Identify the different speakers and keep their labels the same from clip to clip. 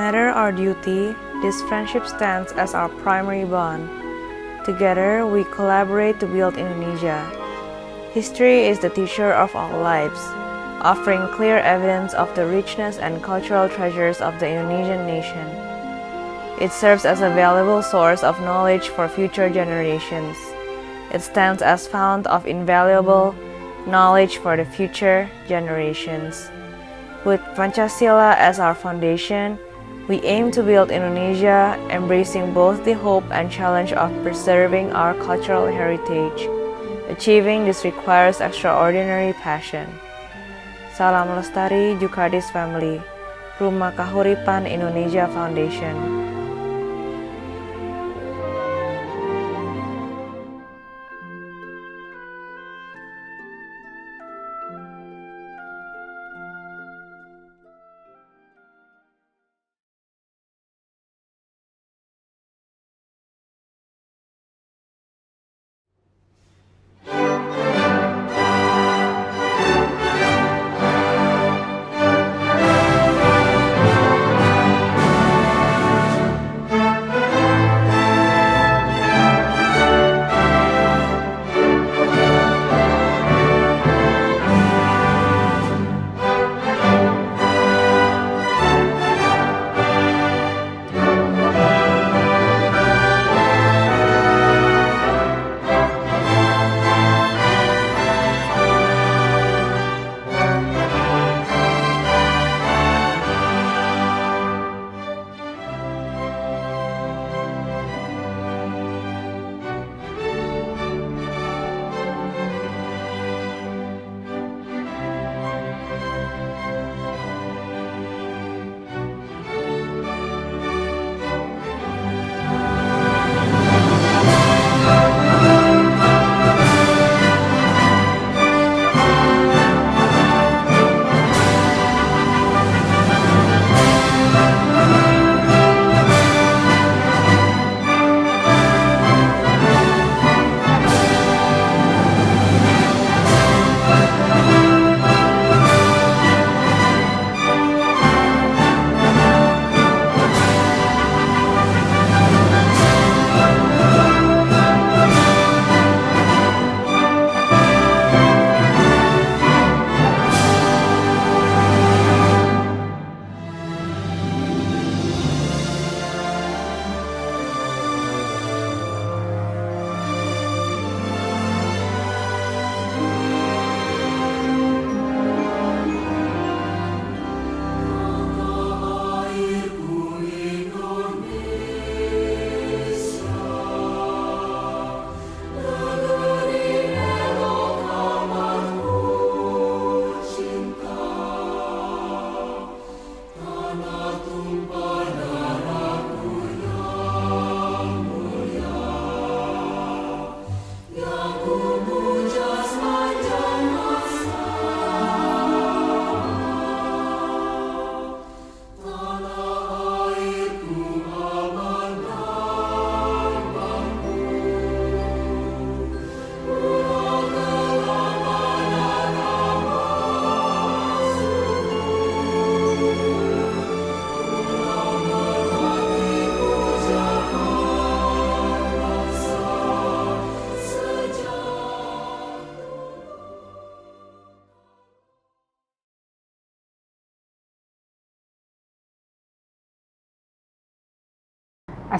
Speaker 1: matter or duty, this friendship stands as our primary bond. Together, we collaborate to build Indonesia. History is the teacher of all lives, offering clear evidence of the richness and cultural treasures of the Indonesian nation. It serves as a valuable source of knowledge for future generations. It stands as fount of invaluable knowledge for the future generations. With Pancasila as our foundation, we aim to build Indonesia, embracing both the hope and challenge of preserving our cultural heritage. Achieving this requires extraordinary passion. Salam Lestari Djukadis Family, Rumah Kahuripan Indonesia Foundation.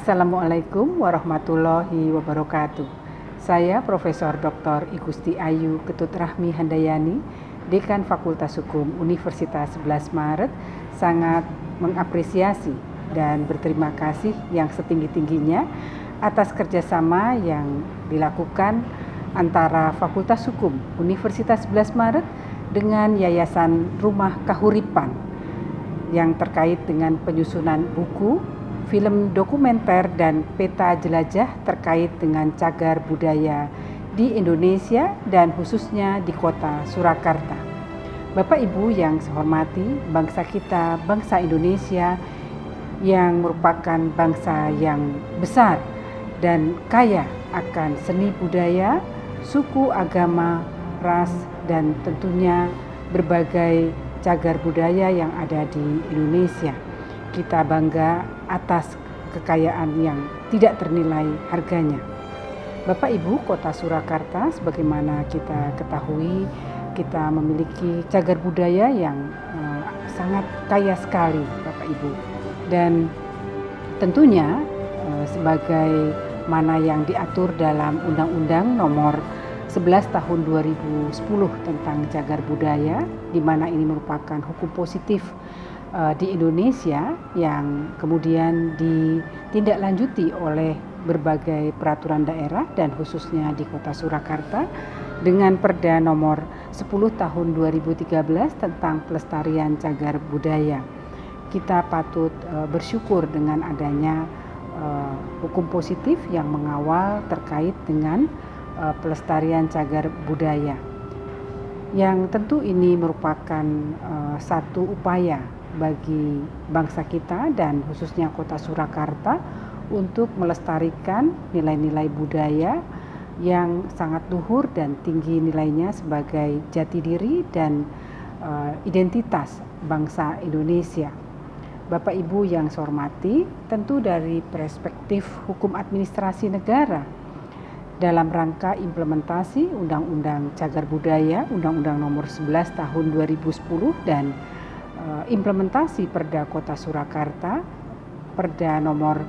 Speaker 2: Assalamualaikum warahmatullahi wabarakatuh. Saya Profesor Dr. Igusti Ayu Ketut Rahmi Handayani, Dekan Fakultas Hukum Universitas 11 Maret, sangat mengapresiasi dan berterima kasih yang setinggi-tingginya atas kerjasama yang dilakukan antara Fakultas Hukum Universitas 11 Maret dengan Yayasan Rumah Kahuripan yang terkait dengan penyusunan buku, film dokumenter dan peta jelajah terkait dengan cagar budaya di Indonesia dan khususnya di kota Surakarta. Bapak Ibu yang saya hormati, bangsa kita, bangsa Indonesia yang merupakan bangsa yang besar dan kaya akan seni budaya, suku, agama, ras, dan tentunya berbagai cagar budaya yang ada di Indonesia. kita bangga atas kekayaan yang tidak ternilai harganya. Bapak Ibu, Kota Surakarta sebagaimana kita ketahui, kita memiliki cagar budaya yang sangat kaya sekali, Bapak Ibu. Dan tentunya sebagai mana yang diatur dalam Undang-Undang Nomor 11 Tahun 2010 tentang cagar budaya, di mana ini merupakan hukum positif di Indonesia yang kemudian ditindaklanjuti oleh berbagai peraturan daerah dan khususnya di Kota Surakarta dengan Perda Nomor 10 Tahun 2013 tentang pelestarian cagar budaya. Kita patut bersyukur dengan adanya hukum positif yang mengawal terkait dengan pelestarian cagar budaya. Yang tentu ini merupakan satu upaya bagi bangsa kita dan khususnya Kota Surakarta untuk melestarikan nilai-nilai budaya yang sangat luhur dan tinggi nilainya sebagai jati diri dan identitas bangsa Indonesia. Bapak Ibu yang saya hormati, tentu dari perspektif hukum administrasi negara dalam rangka implementasi Undang-Undang Cagar Budaya, Undang-Undang Nomor 11 Tahun 2010 dan implementasi Perda Kota Surakarta, Perda Nomor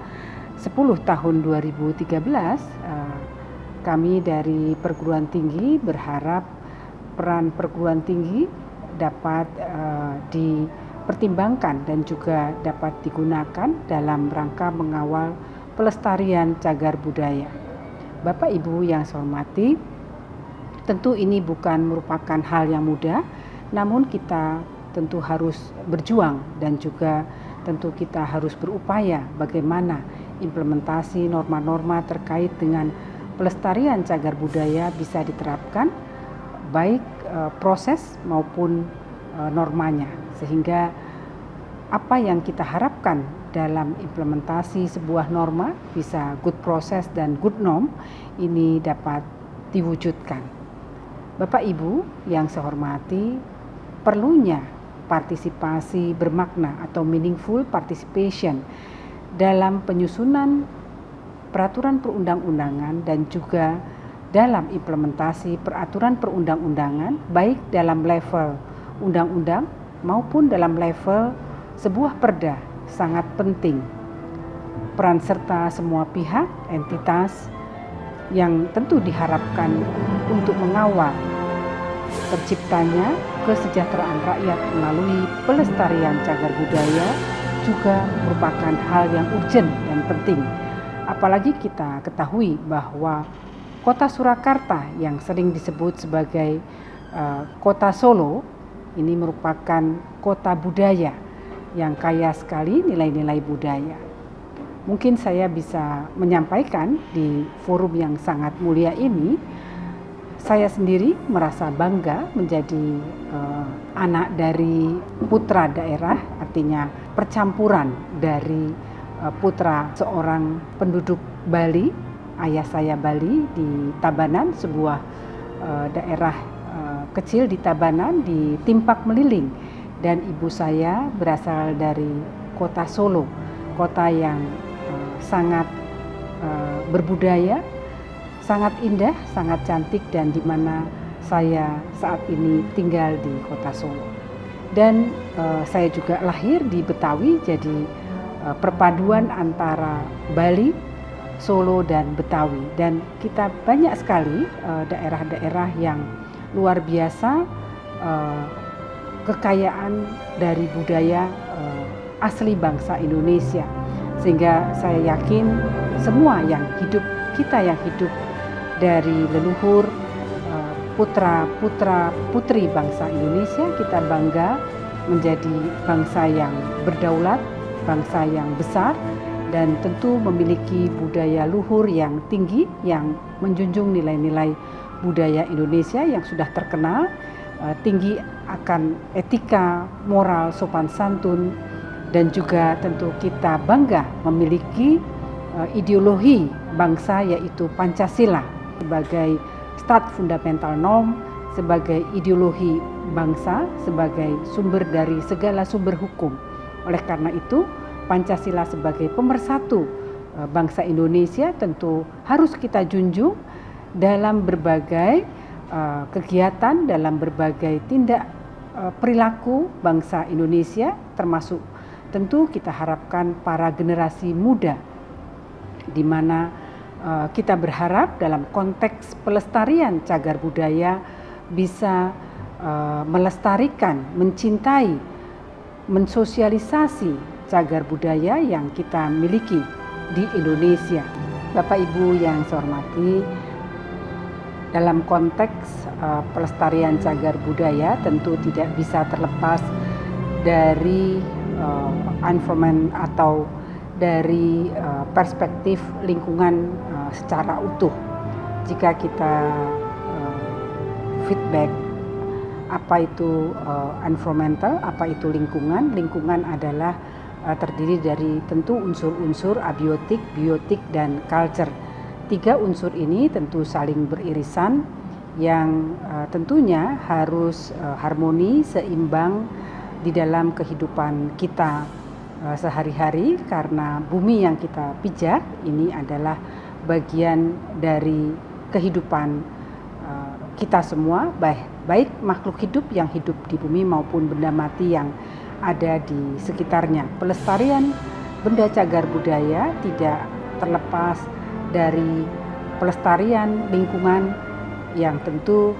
Speaker 2: 10 Tahun 2013, kami dari perguruan tinggi berharap peran perguruan tinggi dapat dipertimbangkan dan juga dapat digunakan dalam rangka mengawal pelestarian cagar budaya. Bapak Ibu yang saya hormati, tentu ini bukan merupakan hal yang mudah, namun kita tentu harus berjuang dan juga tentu kita harus berupaya bagaimana implementasi norma-norma terkait dengan pelestarian cagar budaya bisa diterapkan baik proses maupun normanya, sehingga apa yang kita harapkan dalam implementasi sebuah norma bisa good process dan good norm ini dapat diwujudkan. Bapak Ibu yang saya hormati, perlunya partisipasi bermakna atau meaningful participation dalam penyusunan peraturan perundang-undangan dan juga dalam implementasi peraturan perundang-undangan baik dalam level undang-undang maupun dalam level sebuah perda sangat penting. Peran serta semua pihak, entitas yang tentu diharapkan untuk mengawal terciptanya kesejahteraan rakyat melalui pelestarian cagar budaya juga merupakan hal yang urgent dan penting. Apalagi kita ketahui bahwa Kota Surakarta yang sering disebut sebagai Kota Solo ini merupakan kota budaya yang kaya sekali nilai-nilai budaya. Mungkin saya bisa menyampaikan di forum yang sangat mulia ini, saya sendiri merasa bangga menjadi anak dari putra daerah, artinya percampuran dari putra seorang penduduk Bali, ayah saya Bali di Tabanan, sebuah daerah kecil di Tabanan di Timpak Meliling, dan ibu saya berasal dari Kota Solo, kota yang sangat berbudaya, sangat indah, sangat cantik, dan di mana saya saat ini tinggal di Kota Solo. Dan saya juga lahir di Betawi, jadi perpaduan antara Bali, Solo, dan Betawi. Dan kita banyak sekali daerah-daerah yang luar biasa kekayaan dari budaya asli bangsa Indonesia. Sehingga saya yakin semua yang hidup, kita yang hidup dari leluhur putra-putra putri bangsa Indonesia, kita bangga menjadi bangsa yang berdaulat, bangsa yang besar, dan tentu memiliki budaya luhur yang tinggi yang menjunjung nilai-nilai budaya Indonesia yang sudah terkenal, tinggi akan etika, moral, sopan santun, dan juga tentu kita bangga memiliki ideologi bangsa yaitu Pancasila sebagai stat fundamental norm, sebagai ideologi bangsa, sebagai sumber dari segala sumber hukum. Oleh karena itu, Pancasila sebagai pemersatu bangsa Indonesia tentu harus kita junjung dalam berbagai kegiatan, dalam berbagai tindak perilaku bangsa Indonesia, termasuk tentu kita harapkan para generasi muda, di mana kita berharap dalam konteks pelestarian cagar budaya bisa melestarikan, mencintai, mensosialisasi cagar budaya yang kita miliki di Indonesia. Bapak Ibu yang saya hormati, dalam konteks pelestarian cagar budaya tentu tidak bisa terlepas dari environment atau dari perspektif lingkungan secara utuh. Jika kita feedback apa itu environmental, apa itu lingkungan, lingkungan adalah terdiri dari tentu unsur-unsur abiotik, biotik, dan culture. 3 unsur ini tentu saling beririsan yang tentunya harus harmoni, seimbang di dalam kehidupan kita sehari-hari, karena bumi yang kita pijak ini adalah bagian dari kehidupan kita semua, baik makhluk hidup yang hidup di bumi maupun benda mati yang ada di sekitarnya. Pelestarian benda cagar budaya tidak terlepas dari pelestarian lingkungan yang tentu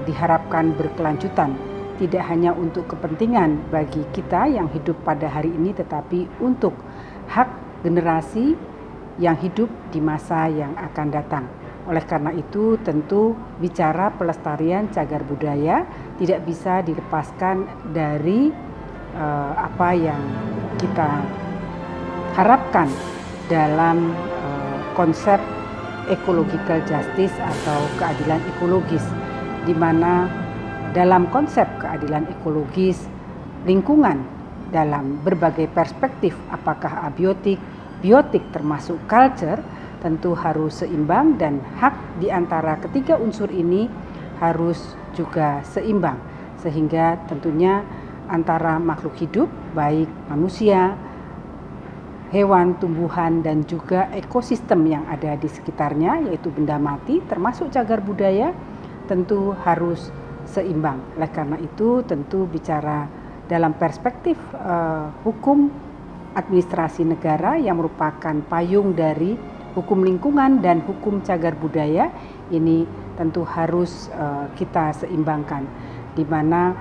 Speaker 2: diharapkan berkelanjutan, tidak hanya untuk kepentingan bagi kita yang hidup pada hari ini, tetapi untuk hak generasi yang hidup di masa yang akan datang. Oleh karena itu tentu bicara pelestarian cagar budaya tidak bisa dilepaskan dari apa yang kita harapkan dalam konsep ecological justice atau keadilan ekologis, di mana dalam konsep keadilan ekologis lingkungan dalam berbagai perspektif, apakah abiotik, biotik termasuk culture, tentu harus seimbang, dan hak di antara ketiga unsur ini harus juga seimbang, sehingga tentunya antara makhluk hidup baik manusia, hewan, tumbuhan, dan juga ekosistem yang ada di sekitarnya, yaitu benda mati termasuk cagar budaya, tentu harus seimbang. Oleh karena itu tentu bicara dalam perspektif hukum administrasi negara yang merupakan payung dari hukum lingkungan dan hukum cagar budaya, ini tentu harus kita seimbangkan, di mana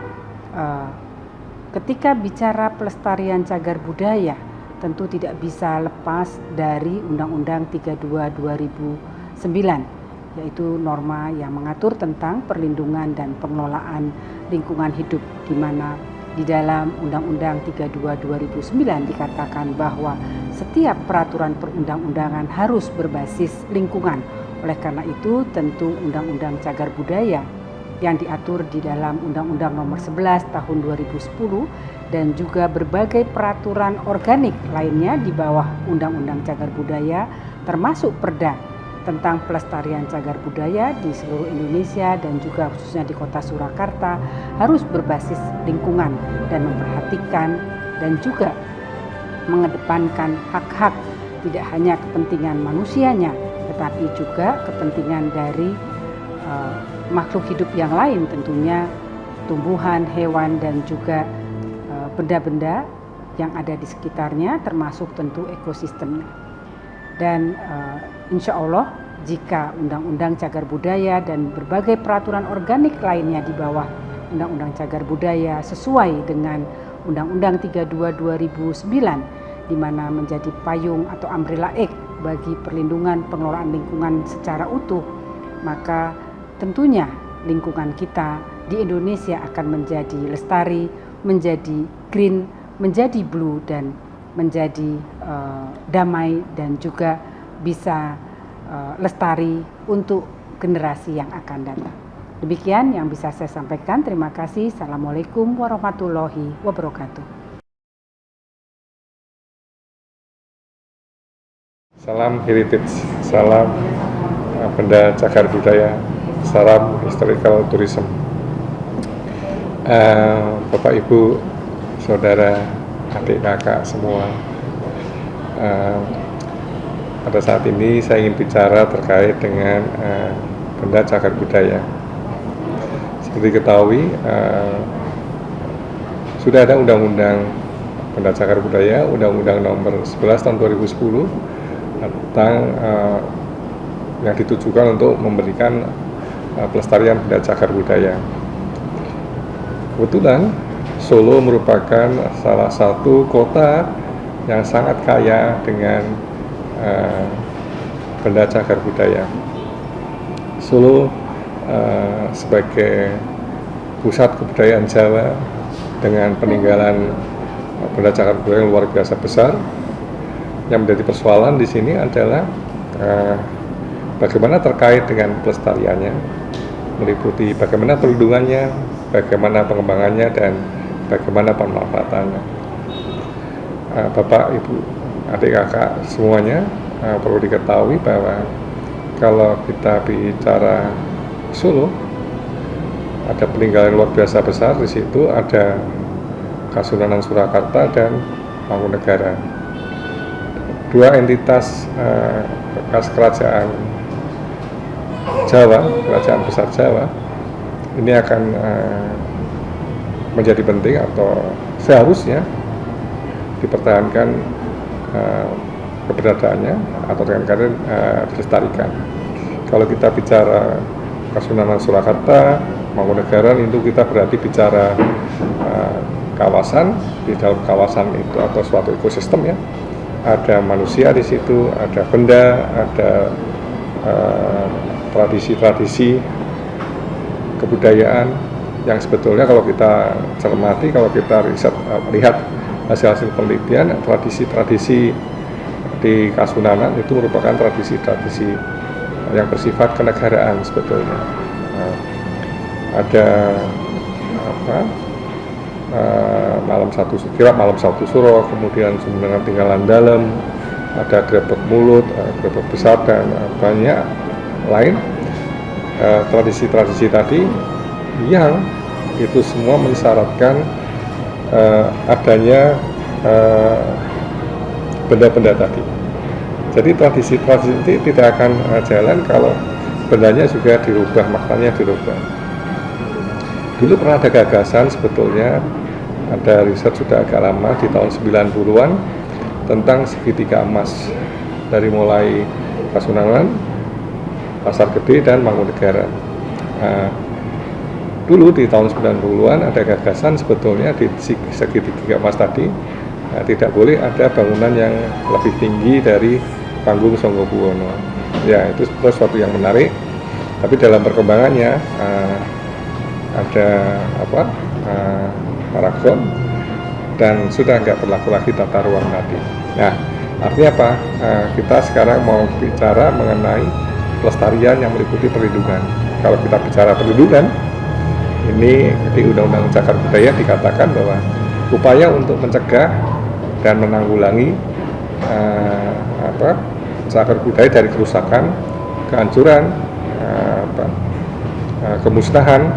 Speaker 2: ketika bicara pelestarian cagar budaya tentu tidak bisa lepas dari Undang-Undang 32 2009, yaitu norma yang mengatur tentang perlindungan dan pengelolaan lingkungan hidup, di mana di dalam Undang-Undang 32 2009 dikatakan bahwa setiap peraturan perundang-undangan harus berbasis lingkungan. Oleh karena itu tentu Undang-Undang Cagar Budaya yang diatur di dalam Undang-Undang Nomor 11 Tahun 2010 dan juga berbagai peraturan organik lainnya di bawah Undang-Undang Cagar Budaya, termasuk Perda tentang pelestarian cagar budaya di seluruh Indonesia dan juga khususnya di Kota Surakarta, harus berbasis lingkungan dan memperhatikan dan juga mengedepankan hak-hak tidak hanya kepentingan manusianya, tetapi juga kepentingan dari makhluk hidup yang lain, tentunya tumbuhan, hewan, dan juga benda-benda yang ada di sekitarnya, termasuk tentu ekosistemnya. Dan insya Allah jika Undang-Undang Cagar Budaya dan berbagai peraturan organik lainnya di bawah Undang-Undang Cagar Budaya sesuai dengan Undang-Undang 32 2009, di mana menjadi payung atau umbrella act bagi perlindungan pengelolaan lingkungan secara utuh, maka tentunya lingkungan kita di Indonesia akan menjadi lestari, menjadi green, menjadi blue, dan menjadi damai dan juga bisa lestari untuk generasi yang akan datang. Demikian yang bisa saya sampaikan. Terima kasih. Assalamualaikum warahmatullahi wabarakatuh.
Speaker 3: Salam heritage, salam benda cagar budaya, salam historical tourism. Bapak Ibu, saudara, adik kakak semua pada saat ini saya ingin bicara terkait dengan benda cagar budaya. Seperti diketahui, sudah ada undang-undang benda cagar budaya, Undang-Undang Nomor 11 Tahun 2010 tentang yang ditujukan untuk memberikan pelestarian benda cagar budaya. Kebetulan Solo merupakan salah satu kota yang sangat kaya dengan benda cagar budaya. Solo sebagai pusat kebudayaan Jawa dengan peninggalan benda cagar budaya yang luar biasa besar. Yang menjadi persoalan di sini adalah bagaimana terkait dengan pelestariannya, meliputi bagaimana perlindungannya, bagaimana pengembangannya, dan bagaimana pemanfaatannya. Bapak, Ibu, adik kakak semuanya perlu diketahui bahwa kalau kita bicara Solo, ada peninggalan luar biasa besar. Di situ ada Kasunanan Surakarta dan Mangkunegaran, dua entitas bekas kerajaan Jawa, kerajaan besar Jawa. Ini akan menjadi penting atau seharusnya dipertahankan keberadaannya atau dengan dilestarikan. Kalau kita bicara Kasunanan Surakarta, Mangkunegaran, itu kita berarti bicara kawasan. Di dalam kawasan itu atau suatu ekosistem ya, ada manusia di situ, ada benda, ada tradisi-tradisi kebudayaan yang sebetulnya kalau kita cermati, kalau kita lihat hasil-hasil penelitian, tradisi-tradisi di Kasunanan itu merupakan tradisi-tradisi yang bersifat kenegaraan sebetulnya. Ada malam satu suro, kemudian Sumbenan Tinggalan Dalam, ada Grebek Mulut, Grebek Besar, dan banyak lain tradisi-tradisi tadi yang itu semua mensyaratkan adanya benda-benda tadi. Jadi tradisi-tradisi itu tidak akan jalan kalau bendanya juga dirubah, maknanya dirubah. Dulu pernah ada gagasan, sebetulnya ada riset sudah agak lama di tahun 90-an tentang segitiga emas dari mulai Kasunanan, Pasar Gede, dan Mangkunegaran. Dulu di tahun 90-an ada gagasan sebetulnya di segitiga emas tadi tidak boleh ada bangunan yang lebih tinggi dari panggung Sanggabuwana. Ya, itu sesuatu yang menarik. Tapi dalam perkembangannya ada paragon dan sudah nggak berlaku lagi tata ruang tadi. Nah, artinya apa? Kita sekarang mau bicara mengenai pelestarian yang meliputi perlindungan. Kalau kita bicara perlindungan, ini di Undang-Undang Cagar Budaya dikatakan bahwa upaya untuk mencegah dan menanggulangi cagar budaya dari kerusakan, kehancuran, kemusnahan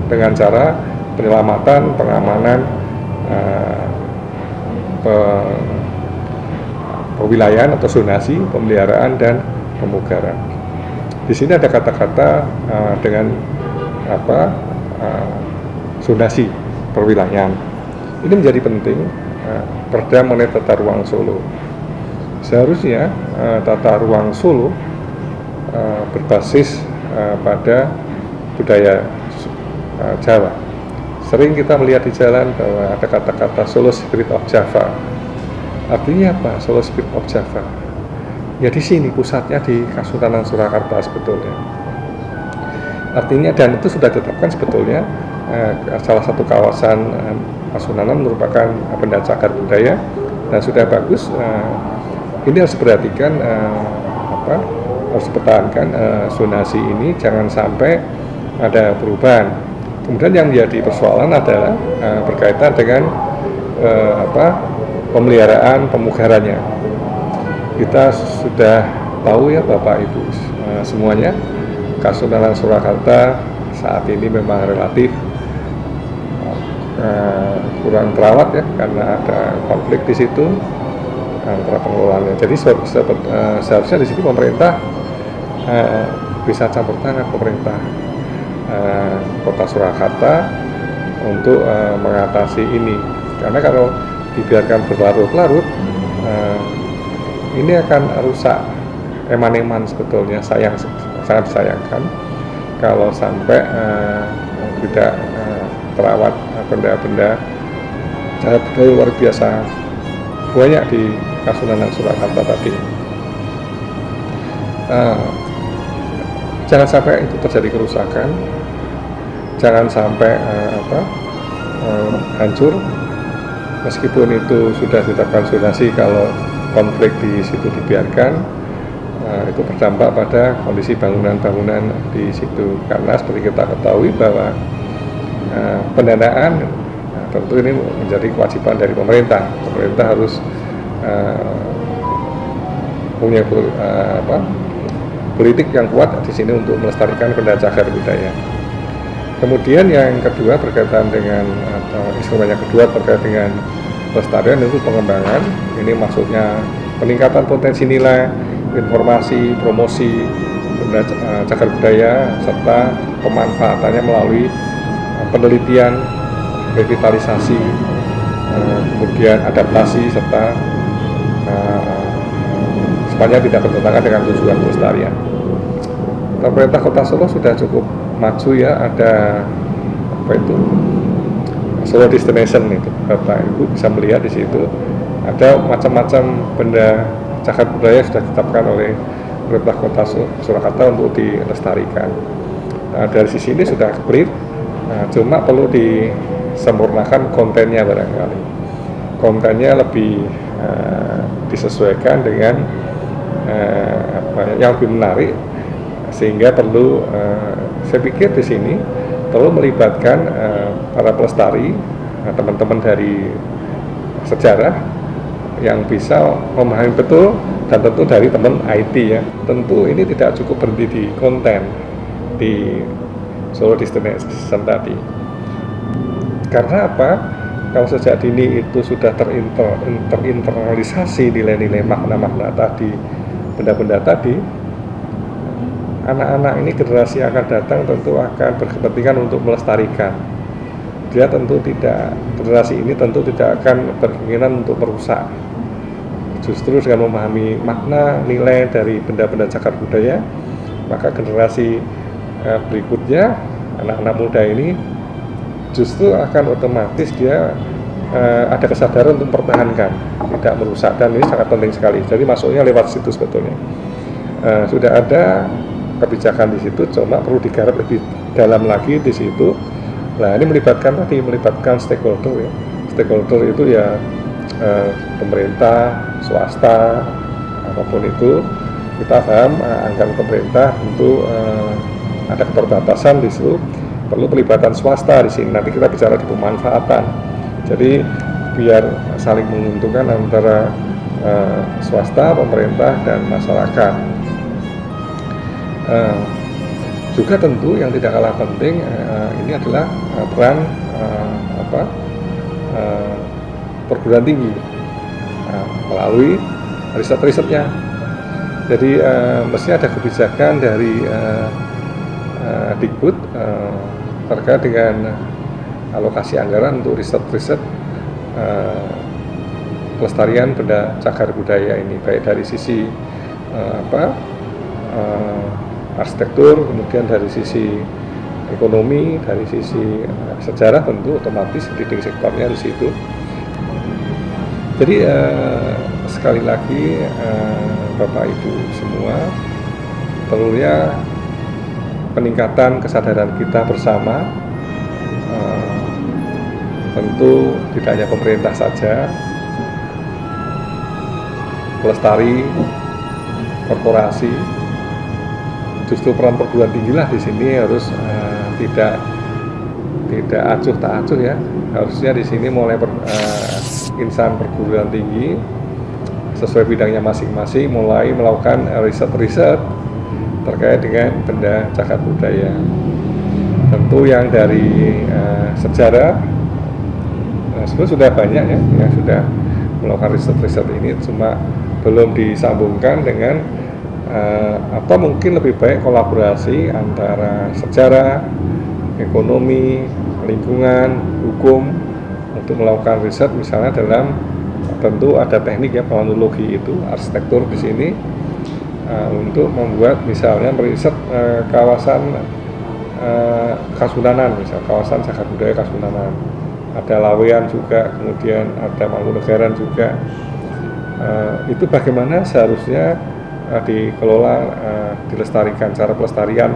Speaker 3: dengan cara penyelamatan, pengamanan, pewilayahan atau zonasi, pemeliharaan, dan pemugaran. Di sini ada kata-kata dengan zonasi perwilayahan. Ini menjadi penting perda mengenai tata ruang Solo. Seharusnya tata ruang Solo berbasis pada budaya Jawa. Sering kita melihat di jalan bahwa ada kata-kata Solo Spirit of Java. Artinya apa? Solo Spirit of Java. Ya di sini pusatnya di Kasunanan Surakarta sebetulnya. Artinya, dan itu sudah ditetapkan sebetulnya salah satu kawasan Kasunanan merupakan benda cagar budaya dan sudah bagus. Ini harus diperhatikan, harus dipertahankan zonasi ini, jangan sampai ada perubahan. Kemudian yang menjadi persoalan adalah berkaitan dengan pemeliharaan, pemugarannya. Kita sudah tahu ya Bapak Ibu semuanya, Kasunanan Surakarta saat ini memang relatif kurang terawat ya, karena ada konflik di situ. antara pengelolaannya. Jadi seharusnya di sini pemerintah bisa campur tangan, pemerintah Kota Surakarta untuk mengatasi ini, karena kalau dibiarkan berlarut-larut ini akan rusak eman-eman sebetulnya. Sangat disayangkan kalau sampai tidak terawat benda-benda cagar budaya luar biasa banyak di Kasunanan Surakarta tadi. Jangan sampai itu terjadi kerusakan, jangan sampai hancur. Meskipun itu sudah ditetapkan zonasi, kalau konflik di situ dibiarkan, itu berdampak pada kondisi bangunan-bangunan di situ. Karena seperti kita ketahui bahwa pendanaan tentu ini menjadi kewajiban dari pemerintah. Pemerintah harus punya politik yang kuat di sini untuk melestarikan benda cagar budaya. Kemudian yang kedua berkaitan dengan instrumen yang kedua terkait dengan pelestarian itu pengembangan. Ini maksudnya peningkatan potensi nilai, informasi, promosi benda cagar budaya serta pemanfaatannya melalui penelitian, revitalisasi, kemudian adaptasi serta sepanjang tidak bertentangan dengan tujuan pelestarian. Pemerintah Kota Solo sudah cukup maju ya, ada Solo Destination itu, Bapak Ibu bisa melihat di situ ada macam-macam benda cagar budaya sudah ditetapkan oleh pemerintah Kota Surakarta untuk dilestarikan. Nah, dari sisi ini sudah clear, cuma perlu disempurnakan kontennya barangkali. Kontennya lebih disesuaikan dengan yang lebih menarik, sehingga perlu saya pikir di sini perlu melibatkan para pelestari, teman-teman dari sejarah yang bisa memahami betul, dan tentu dari teman IT ya. Tentu ini tidak cukup berhenti di konten di Solo Destination tadi. Karena apa? Kalau sejak dini itu sudah terinternalisasi nilai-nilai makna-makna tadi, benda-benda tadi, anak-anak ini, generasi yang akan datang tentu akan berkepentingan untuk melestarikan. Dia tentu tidak, generasi ini tentu tidak akan berkeinginan untuk merusak. Justru dengan memahami makna, nilai dari benda-benda cagar budaya, maka generasi berikutnya, anak-anak muda ini justru akan otomatis dia ada kesadaran untuk mempertahankan, tidak merusak, dan ini sangat penting sekali. Jadi masuknya lewat situ sebetulnya. Sudah ada kebijakan di situ, cuma perlu digarap lebih dalam lagi di situ. Nah, ini melibatkan stakeholder ya. Stakeholder itu ya pemerintah, swasta, apapun itu. Kita paham anggaran pemerintah tentu ada keterbatasan di situ. Perlu pelibatan swasta di sini. Nanti kita bicara di pemanfaatan. Jadi biar saling menguntungkan antara swasta, pemerintah, dan masyarakat. Juga tentu yang tidak kalah penting ini adalah peran perguruan tinggi melalui riset-risetnya. Jadi mesti ada kebijakan dari Dikbud terkait dengan alokasi anggaran untuk riset-riset pelestarian benda cagar budaya ini, baik dari sisi arsitektur, kemudian dari sisi ekonomi, dari sisi sejarah, tentu otomatis leading sektornya di situ. Jadi sekali lagi Bapak Ibu semua, perlunya peningkatan kesadaran kita bersama, tentu tidak hanya pemerintah saja, pelestari, korporasi, justru peran perguruan tinggi lah di sini harus tidak acuh tak acuh ya. Harusnya di sini mulai insan perguruan tinggi sesuai bidangnya masing-masing mulai melakukan riset-riset terkait dengan benda cagar budaya. Tentu yang dari sejarah sebenarnya sudah banyak ya, yang sudah melakukan riset-riset ini, cuma belum disambungkan dengan atau mungkin lebih baik kolaborasi antara sejarah, ekonomi, lingkungan, hukum untuk melakukan riset, misalnya dalam tentu ada teknik ya, planologi itu, arsitektur di sini, untuk membuat misalnya meriset kawasan Kasunanan, misalnya kawasan cagar budaya Kasunanan, ada Lawean juga, kemudian ada Mangkunegaran juga. Itu bagaimana seharusnya dikelola, dilestarikan, cara pelestarian,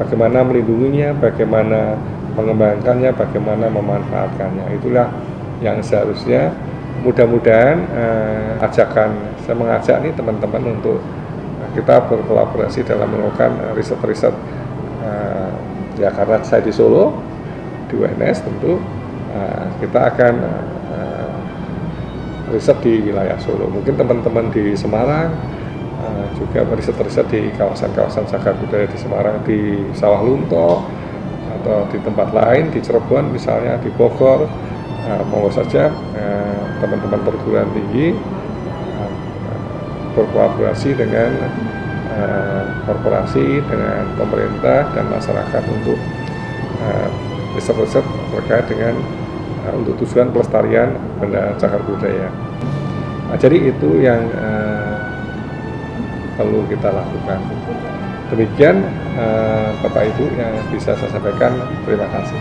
Speaker 3: bagaimana melindunginya, bagaimana mengembangkannya, bagaimana memanfaatkannya. Itulah yang seharusnya mudah-mudahan ajakan saya mengajak nih teman-teman untuk kita berkolaborasi dalam melakukan riset-riset. Ya karena saya di Solo, di UNS tentu kita akan riset di wilayah Solo. Mungkin teman-teman di Semarang juga riset-riset di kawasan-kawasan cagar budaya di Semarang, di Sawah Lunto, atau di tempat lain, di Cirebon misalnya, di Bogor. Monggo saja teman-teman perguruan tinggi berkolaborasi dengan korporasi, dengan pemerintah dan masyarakat untuk riset-riset terkait dengan untuk tujuan pelestarian benda cagar budaya. Jadi itu yang perlu kita lakukan. Demikian Bapak Ibu yang bisa saya sampaikan. Terima kasih.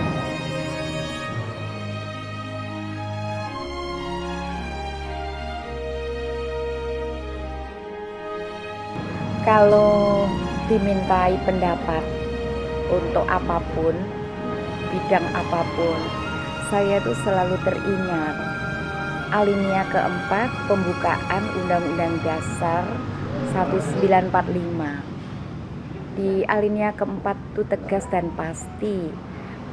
Speaker 4: Kalau dimintai pendapat untuk apapun, bidang apapun, saya tuh selalu teringat alinea keempat pembukaan Undang-Undang Dasar 1945. Di alinea keempat itu tegas dan pasti,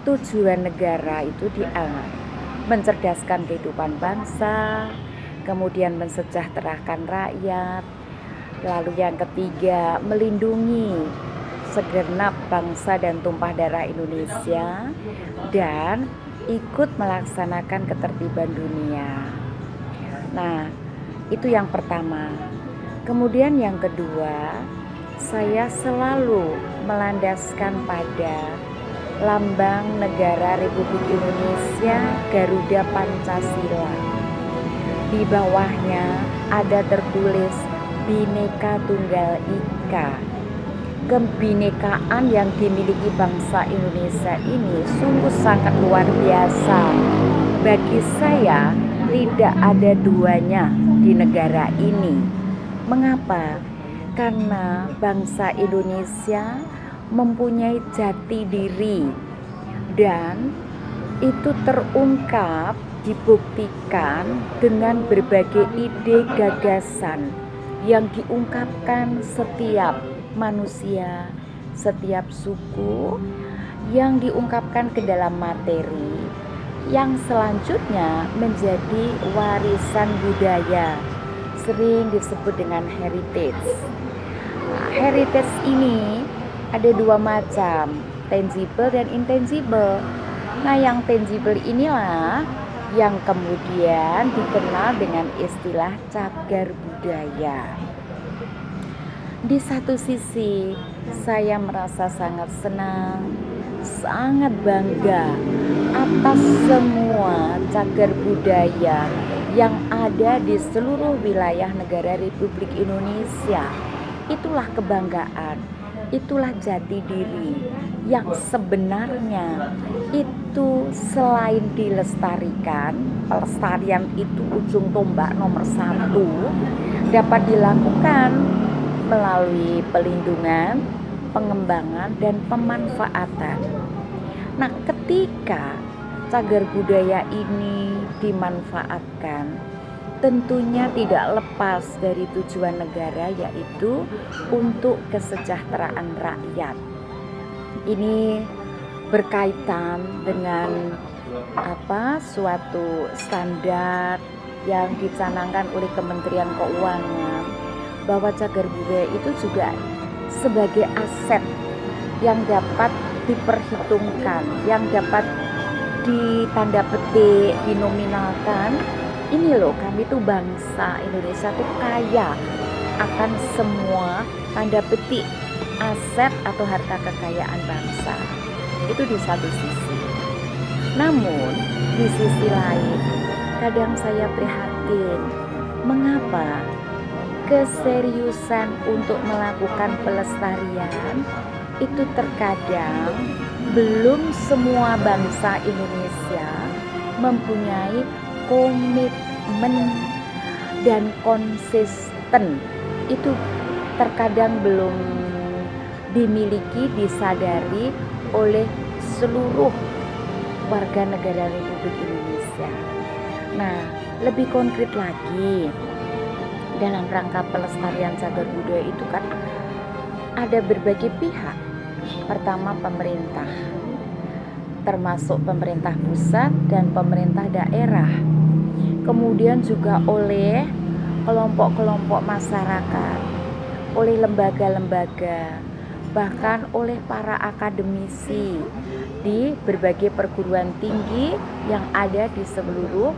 Speaker 4: tujuan negara itu mencerdaskan kehidupan bangsa, kemudian mensejahterakan rakyat. Lalu yang ketiga, melindungi segenap bangsa dan tumpah darah Indonesia dan ikut melaksanakan ketertiban dunia. Nah, itu yang pertama. Kemudian yang kedua, saya selalu melandaskan pada lambang negara Republik Indonesia, Garuda Pancasila. Di bawahnya ada tertulis Bhinneka Tunggal Ika. Kebinekaan yang dimiliki bangsa Indonesia ini sungguh sangat luar biasa. Bagi saya tidak ada duanya di negara ini. Mengapa? Karena bangsa Indonesia mempunyai jati diri dan itu terungkap, dibuktikan dengan berbagai ide gagasan yang diungkapkan setiap manusia, setiap suku, yang diungkapkan ke dalam materi yang selanjutnya menjadi warisan budaya, sering disebut dengan heritage. Heritage ini ada dua macam, tangible dan intangible. Nah, yang tangible inilah yang kemudian dikenal dengan istilah cagar budaya. Di satu sisi, saya merasa sangat senang, sangat bangga atas semua cagar budaya yang ada di seluruh wilayah negara Republik Indonesia. Itulah kebanggaan, itulah jati diri yang sebenarnya itu selain dilestarikan, pelestarian itu ujung tombak nomor 1, dapat dilakukan melalui pelindungan, pengembangan, dan pemanfaatan. Nah, ketika cagar budaya ini dimanfaatkan, tentunya tidak lepas dari tujuan negara, yaitu untuk kesejahteraan rakyat. Ini berkaitan dengan suatu standar yang dicanangkan oleh Kementerian Keuangan, bahwa cagar budaya itu juga sebagai aset yang dapat diperhitungkan, yang dapat ditanda petik, dinominalkan, ini loh, kami tuh bangsa Indonesia tuh kaya akan semua tanda petik aset atau harta kekayaan bangsa. Itu di satu sisi. Namun di sisi lain kadang saya prihatin, mengapa keseriusan untuk melakukan pelestarian itu terkadang belum semua bangsa Indonesia mempunyai komitmen dan konsisten. Itu terkadang belum dimiliki, disadari oleh seluruh warga negara Republik Indonesia. Nah, lebih konkret lagi, dalam rangka pelestarian cagar budaya itu kan ada berbagai pihak. Pertama pemerintah, termasuk pemerintah pusat dan pemerintah daerah. Kemudian juga oleh kelompok-kelompok masyarakat, oleh lembaga-lembaga, bahkan oleh para akademisi di berbagai perguruan tinggi yang ada di seluruh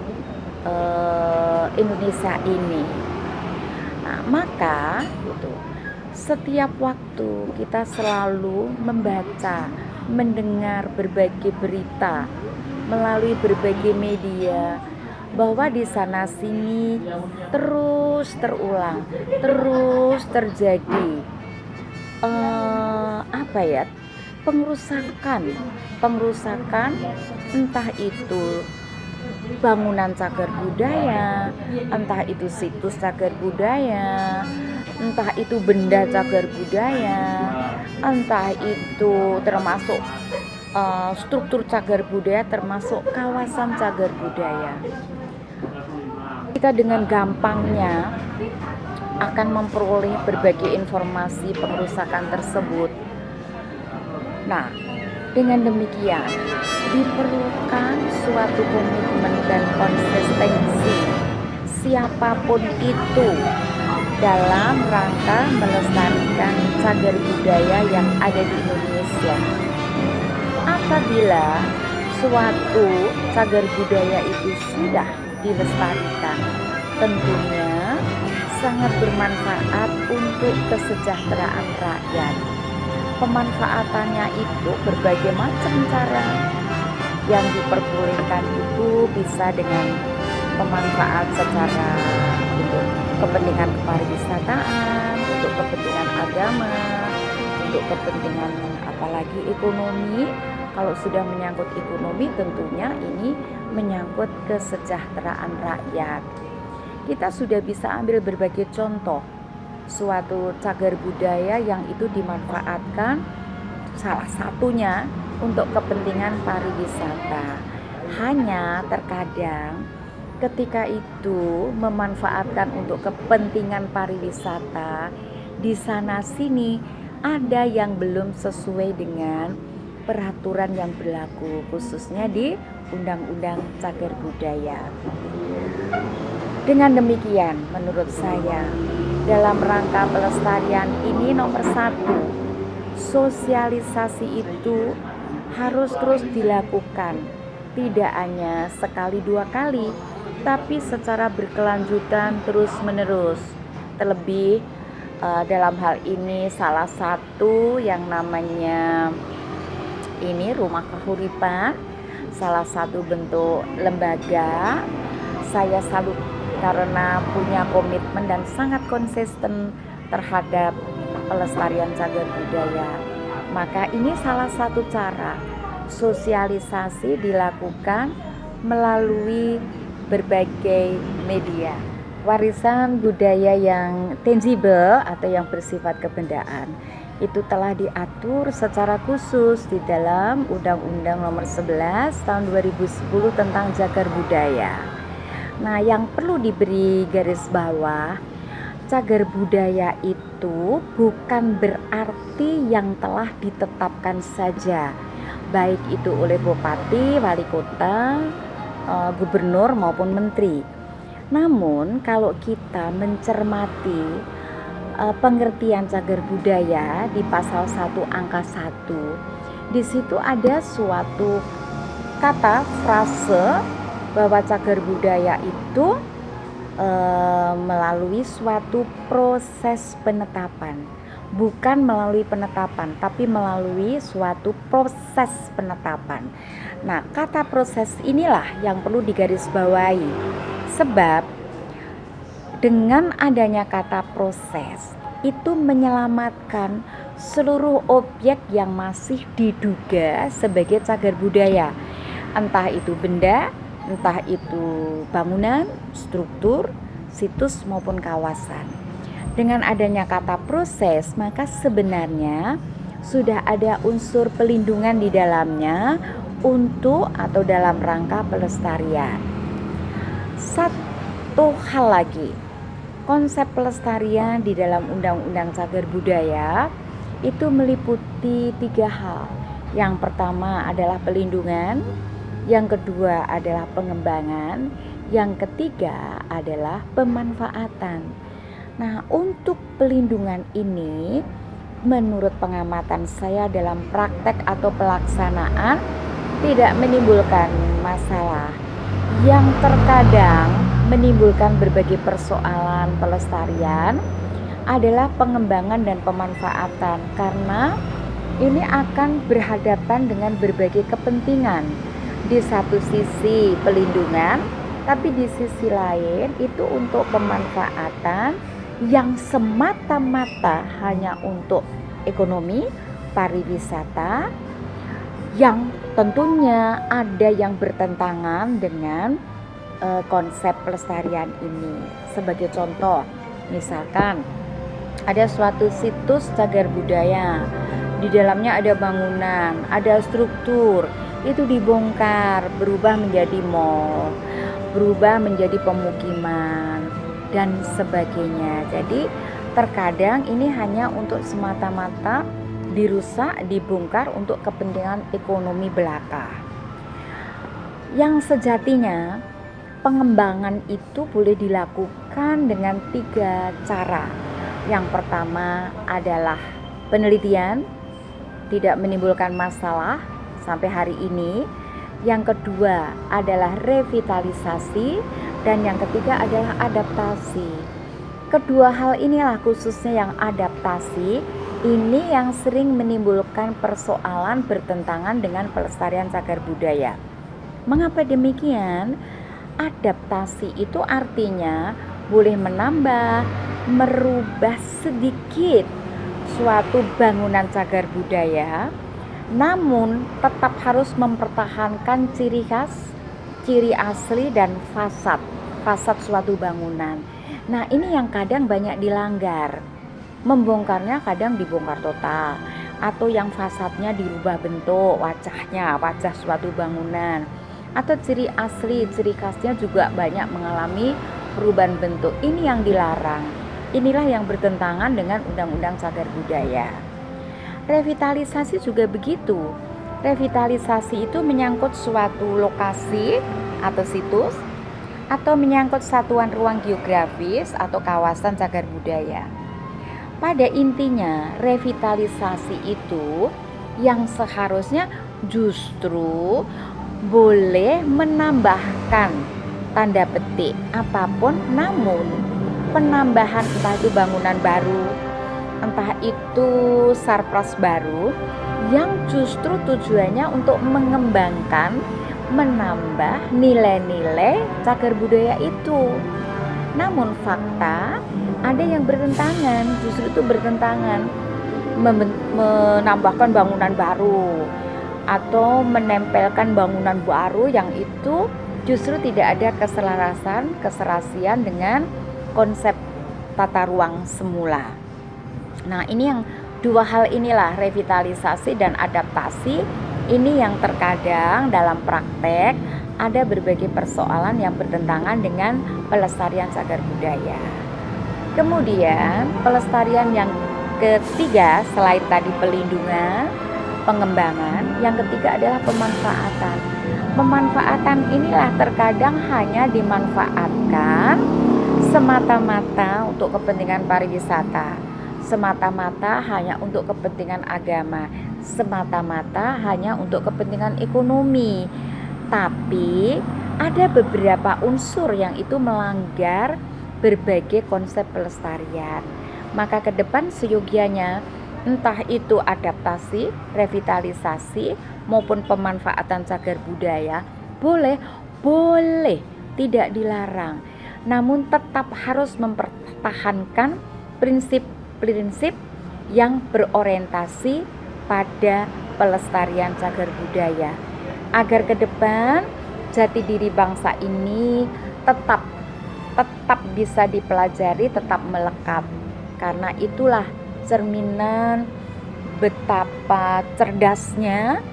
Speaker 4: Indonesia ini. Nah, maka gitu, setiap waktu kita selalu membaca, mendengar berbagai berita melalui berbagai media bahwa di sana sini terus terulang, terus terjadi pengrusakan, entah itu bangunan cagar budaya, entah itu situs cagar budaya, entah itu benda cagar budaya, entah itu termasuk struktur cagar budaya, termasuk kawasan cagar budaya. Kita dengan gampangnya akan memperoleh berbagai informasi pengerusakan tersebut. Nah, dengan demikian diperlukan suatu komitmen dan konsistensi siapapun itu dalam rangka melestarikan cagar budaya yang ada di Indonesia. Apabila suatu cagar budaya itu sudah dilestarikan, tentunya sangat bermanfaat untuk kesejahteraan rakyat. Pemanfaatannya itu berbagai macam cara. Yang diperbolehkan itu bisa dengan pemanfaat secara untuk kepentingan pariwisataan, untuk kepentingan agama, untuk kepentingan apalagi ekonomi. Kalau sudah menyangkut ekonomi, tentunya ini menyangkut kesejahteraan rakyat. Kita sudah bisa ambil berbagai contoh suatu cagar budaya yang itu dimanfaatkan, salah satunya untuk kepentingan pariwisata. Hanya terkadang ketika itu memanfaatkan untuk kepentingan pariwisata, di sana sini ada yang belum sesuai dengan peraturan yang berlaku, khususnya di Undang-Undang Cagar Budaya. Dengan demikian, menurut saya, dalam rangka pelestarian ini nomor satu, sosialisasi itu harus terus dilakukan, tidak hanya sekali dua kali, tapi secara berkelanjutan terus menerus. Terlebih dalam hal ini salah satu yang namanya ini Rumah Kahuripan, salah satu bentuk lembaga. Saya salut karena punya komitmen dan sangat konsisten terhadap pelestarian cagar budaya. Maka ini salah satu cara sosialisasi dilakukan melalui berbagai media. Warisan budaya yang tangible atau yang bersifat kebendaan itu telah diatur secara khusus di dalam Undang-Undang Nomor 11 Tahun 2010 tentang Cagar Budaya. Nah, yang perlu diberi garis bawah, cagar budaya itu bukan berarti yang telah ditetapkan saja, baik itu oleh bupati, wali kota, gubernur maupun menteri. Namun kalau kita mencermati pengertian cagar budaya di pasal 1 angka 1, di situ ada suatu kata frase bahwa cagar budaya itu melalui suatu proses penetapan, bukan melalui penetapan, tapi melalui suatu proses penetapan. Nah, kata proses inilah yang perlu digarisbawahi, sebab dengan adanya kata proses itu menyelamatkan seluruh objek yang masih diduga sebagai cagar budaya, entah itu benda, entah itu bangunan, struktur, situs maupun kawasan. Dengan adanya kata proses, maka sebenarnya sudah ada unsur pelindungan di dalamnya untuk atau dalam rangka pelestarian. Satu hal lagi, konsep pelestarian di dalam Undang-Undang Cagar Budaya itu meliputi 3 hal. Yang pertama adalah pelindungan, yang kedua adalah pengembangan, yang ketiga adalah pemanfaatan. Nah, untuk pelindungan ini menurut pengamatan saya dalam praktek atau pelaksanaan tidak menimbulkan masalah. Yang terkadang menimbulkan berbagai persoalan pelestarian adalah pengembangan dan pemanfaatan, karena ini akan berhadapan dengan berbagai kepentingan. Di satu sisi pelindungan, tapi di sisi lain itu untuk pemanfaatan yang semata-mata hanya untuk ekonomi, pariwisata, yang tentunya ada yang bertentangan dengan konsep pelestarian ini. Sebagai contoh, misalkan ada suatu situs cagar budaya, di dalamnya ada bangunan, ada struktur, itu dibongkar, berubah menjadi mall, berubah menjadi pemukiman dan sebagainya. Jadi terkadang ini hanya untuk semata-mata dirusak, dibongkar untuk kepentingan ekonomi belaka. Yang sejatinya pengembangan itu boleh dilakukan dengan 3 cara. Yang pertama adalah penelitian, tidak menimbulkan masalah sampai hari ini. Yang kedua adalah revitalisasi, dan yang ketiga adalah adaptasi. Kedua hal inilah, khususnya yang adaptasi, ini yang sering menimbulkan persoalan bertentangan dengan pelestarian cagar budaya. Mengapa demikian? Adaptasi itu artinya boleh menambah, merubah sedikit suatu bangunan cagar budaya, namun tetap harus mempertahankan ciri khas, ciri asli dan fasad suatu bangunan. Nah, ini yang kadang banyak dilanggar. Membongkarnya kadang dibongkar total, atau yang fasadnya dirubah bentuk, wajah suatu bangunan, atau ciri asli, ciri khasnya juga banyak mengalami perubahan bentuk. Ini yang dilarang. Inilah yang bertentangan dengan Undang-Undang Cagar Budaya. Revitalisasi juga begitu. Revitalisasi itu menyangkut suatu lokasi atau situs, atau menyangkut satuan ruang geografis atau kawasan cagar budaya. Pada intinya, revitalisasi itu yang seharusnya justru boleh menambahkan tanda petik apapun, namun penambahan entah itu bangunan baru, entah itu sarpras baru, yang justru tujuannya untuk mengembangkan, menambah nilai-nilai cagar budaya itu. Namun fakta ada yang bertentangan, justru itu bertentangan, menambahkan bangunan baru atau menempelkan bangunan baru yang itu justru tidak ada keserasian dengan konsep tata ruang semula. Nah, ini yang 2 hal inilah, revitalisasi dan adaptasi, ini yang terkadang dalam praktek ada berbagai persoalan yang bertentangan dengan pelestarian cagar budaya. Kemudian pelestarian yang ketiga selain tadi pelindungan, pengembangan, yang ketiga adalah pemanfaatan. Pemanfaatan inilah terkadang hanya dimanfaatkan semata-mata untuk kepentingan pariwisata, semata-mata hanya untuk kepentingan agama, semata-mata hanya untuk kepentingan ekonomi. Tapi ada beberapa unsur yang itu melanggar berbagai konsep pelestarian. Maka ke depan seyogianya entah itu adaptasi, revitalisasi maupun pemanfaatan cagar budaya boleh tidak dilarang, namun tetap harus mempertahankan prinsip-prinsip yang berorientasi pada pelestarian cagar budaya agar ke depan jati diri bangsa ini tetap bisa dipelajari, tetap melekat. Karena itulah cerminan betapa cerdasnya,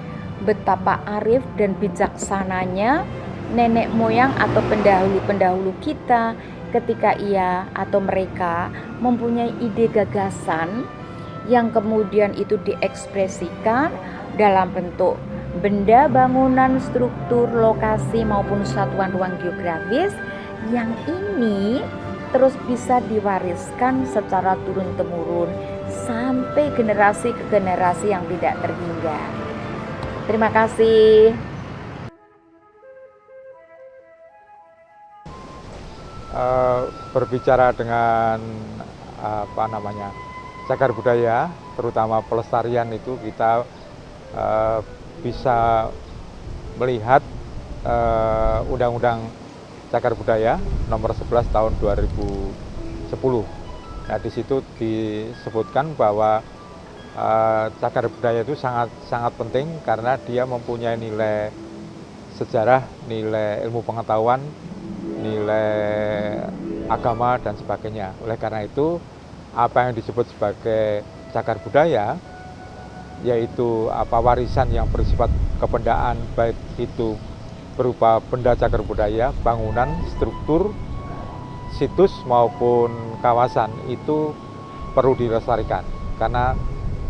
Speaker 4: betapa arif dan bijaksananya nenek moyang atau pendahulu-pendahulu kita ketika ia atau mereka mempunyai ide gagasan yang kemudian itu diekspresikan dalam bentuk benda, bangunan, struktur, lokasi maupun satuan ruang geografis yang ini terus bisa diwariskan secara turun-temurun sampai generasi ke generasi yang tidak terhingga. Terima kasih.
Speaker 5: Berbicara dengan cagar budaya, terutama pelestarian itu kita bisa melihat Undang-Undang Cagar Budaya Nomor 11 Tahun 2010. Nah, di situ disebutkan bahwa cagar budaya itu sangat penting karena dia mempunyai nilai sejarah, nilai ilmu pengetahuan, nilai agama dan sebagainya. Oleh karena itu, apa yang disebut sebagai cagar budaya, yaitu warisan yang bersifat kebendaan, baik itu berupa benda cagar budaya, bangunan, struktur, situs maupun kawasan, itu perlu dilestarikan karena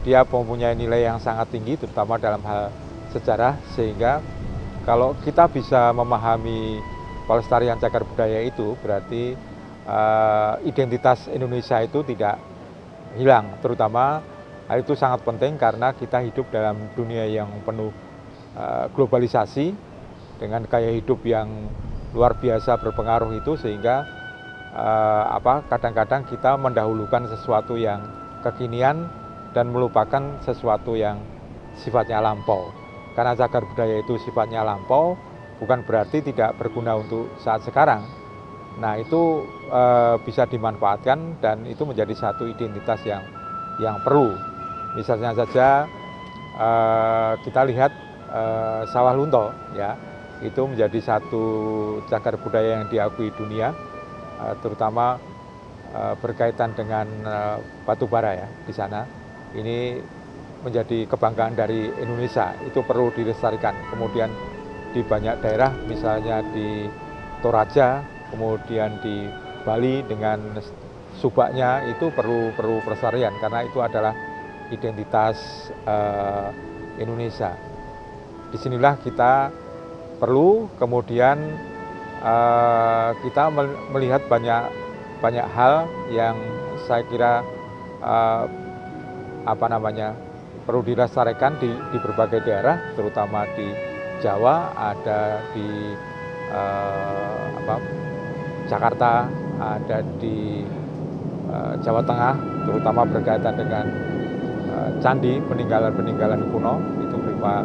Speaker 5: dia mempunyai nilai yang sangat tinggi, terutama dalam hal sejarah, sehingga kalau kita bisa memahami pelestarian cagar budaya itu berarti identitas Indonesia itu tidak hilang. Terutama hal itu sangat penting karena kita hidup dalam dunia yang penuh globalisasi dengan gaya hidup yang luar biasa berpengaruh itu, sehingga kadang-kadang kita mendahulukan sesuatu yang kekinian dan melupakan sesuatu yang sifatnya lampau. Karena cagar budaya itu sifatnya lampau, bukan berarti tidak berguna untuk saat sekarang. Nah, itu bisa dimanfaatkan dan itu menjadi satu identitas yang perlu. Misalnya saja kita lihat Sawah Lunto, ya, itu menjadi satu cagar budaya yang diakui dunia, terutama berkaitan dengan batu bara, ya, di sana. Ini menjadi kebanggaan dari Indonesia, itu perlu dilestarikan. Kemudian di banyak daerah, misalnya di Toraja, kemudian di Bali dengan subaknya, itu perlu pelestarian karena itu adalah identitas Indonesia. Disinilah kita perlu, kemudian kita melihat banyak hal yang saya kira perlu dilestarikan di berbagai daerah, terutama di Jawa, ada di Jakarta, ada di Jawa Tengah, terutama berkaitan dengan candi, peninggalan kuno, itu berupa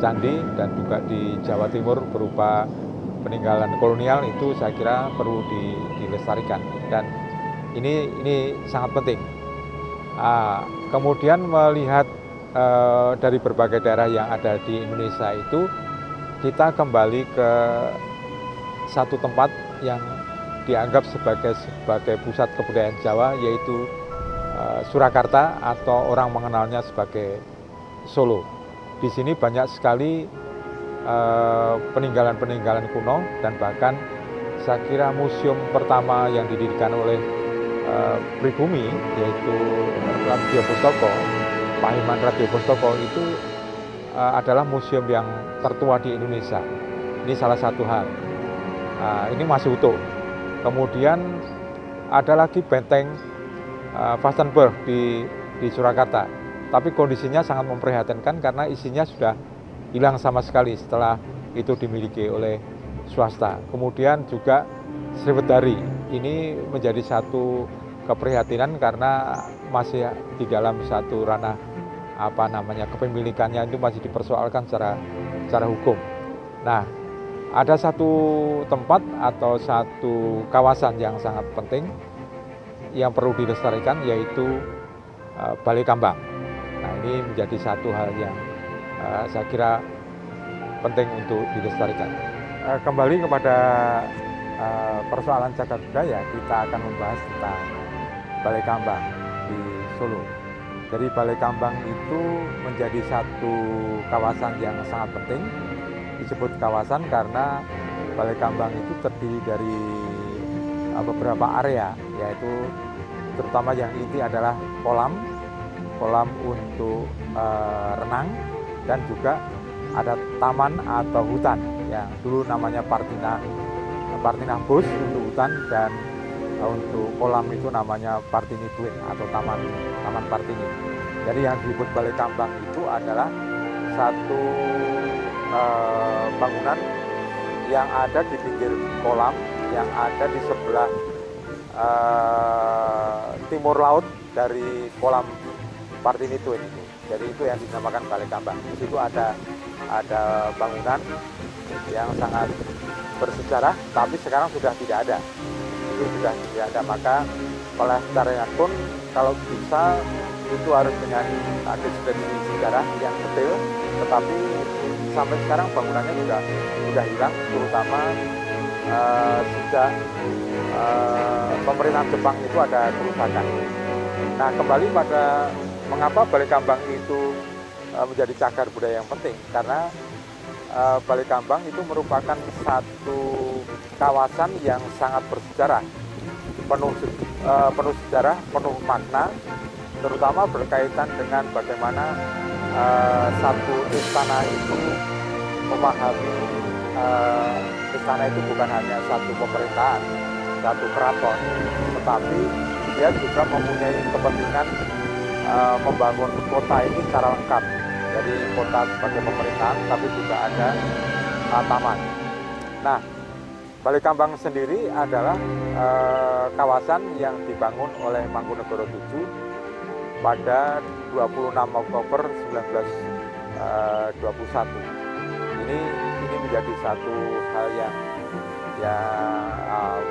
Speaker 5: candi, dan juga di Jawa Timur berupa peninggalan kolonial, itu saya kira perlu dilestarikan, dan ini sangat penting. Kemudian melihat dari berbagai daerah yang ada di Indonesia itu, kita kembali ke satu tempat yang dianggap sebagai pusat kebudayaan Jawa, yaitu Surakarta, atau orang mengenalnya sebagai Solo. Di sini banyak sekali peninggalan-peninggalan kuno, dan bahkan saya kira museum pertama yang didirikan oleh pribumi, yaitu Radio Pustoko, Pahiman Radio Pustoko, itu adalah museum yang tertua di Indonesia. Ini salah satu hal. Ini masih utuh. Kemudian ada lagi benteng Vastenburg di Surakarta, tapi kondisinya sangat memprihatinkan karena isinya sudah hilang sama sekali setelah itu dimiliki oleh swasta. Kemudian juga Sriwedari ini menjadi satu keprihatinan karena masih di dalam satu ranah kepemilikannya itu masih dipersoalkan secara hukum. Nah, ada satu tempat atau satu kawasan yang sangat penting yang perlu dilestarikan, yaitu Balai Kambang. Nah, ini menjadi satu hal yang saya kira penting untuk dilestarikan. Kembali kepada persoalan cagar budaya, kita akan membahas tentang Balai Kambang di Solo. Jadi Balai Kambang itu menjadi satu kawasan yang sangat penting. Disebut kawasan karena Balai Kambang itu terdiri dari beberapa area, yaitu terutama yang inti adalah kolam untuk renang, dan juga ada taman atau hutan yang dulu namanya Partina Bos untuk hutan, dan untuk kolam itu namanya Partini Twin atau Taman Partini. Jadi yang disebut Balai Kambang itu adalah satu bangunan yang ada di pinggir kolam, yang ada di sebelah timur laut dari kolam Partini Twin itu. Jadi itu yang dinamakan Balai Kambang. Di situ ada bangunan yang sangat bersejarah, tapi sekarang sudah tidak ada. Itu sudah tidak ada, maka pelestarian pun kalau bisa itu harus dengan deskripsi sejarah yang detail, tetapi sampai sekarang bangunannya sudah hilang, terutama sejak pemerintahan Jepang itu ada kerusakan. Nah, kembali pada mengapa Balai Kambang itu menjadi cagar budaya yang penting, karena Balai Kambang itu merupakan satu kawasan yang sangat bersejarah, penuh sejarah, penuh makna, terutama berkaitan dengan bagaimana satu istana itu memahami istana itu bukan hanya satu pemerintahan, satu keraton, tetapi dia juga mempunyai kepentingan membangun kota ini secara lengkap. Jadi kota sebagai pemerintahan, tapi juga ada taman. Nah, Balai Kambang sendiri adalah kawasan yang dibangun oleh Mangkunegoro VII pada 26 Oktober 1921. Ini menjadi satu hal yang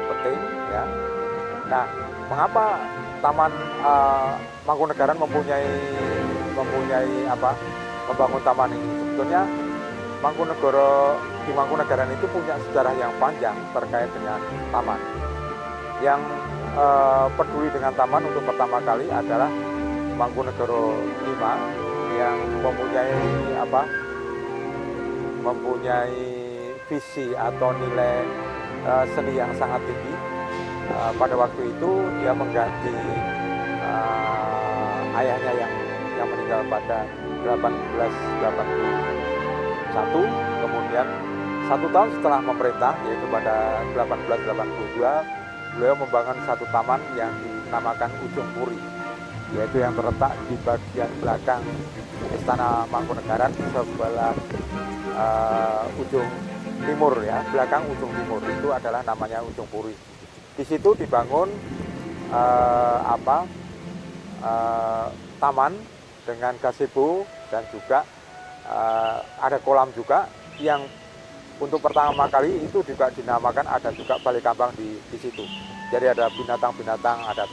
Speaker 5: penting, ya. Nah, mengapa Taman Mangkunegaran mempunyai membangun taman ini? Sebetulnya di Mangkunegaran itu punya sejarah yang panjang terkait dengan taman. Yang peduli dengan taman untuk pertama kali adalah Mangkunegoro V yang mempunyai visi atau nilai seni yang sangat tinggi. Pada waktu itu dia mengganti ayahnya yang meninggal pada 1881, kemudian 1 tahun setelah memerintah, yaitu pada 1882, beliau membangun satu taman yang dinamakan Ujung Puri, yaitu yang terletak di bagian belakang Istana Mangkunegaran sebelah ujung timur, ya, belakang ujung timur itu adalah namanya Ujung Puri. Di situ dibangun taman dengan gazebo, dan juga ada kolam juga, yang untuk pertama kali itu juga dinamakan, ada juga Balai Kambang di situ. Jadi ada binatang-binatang, ada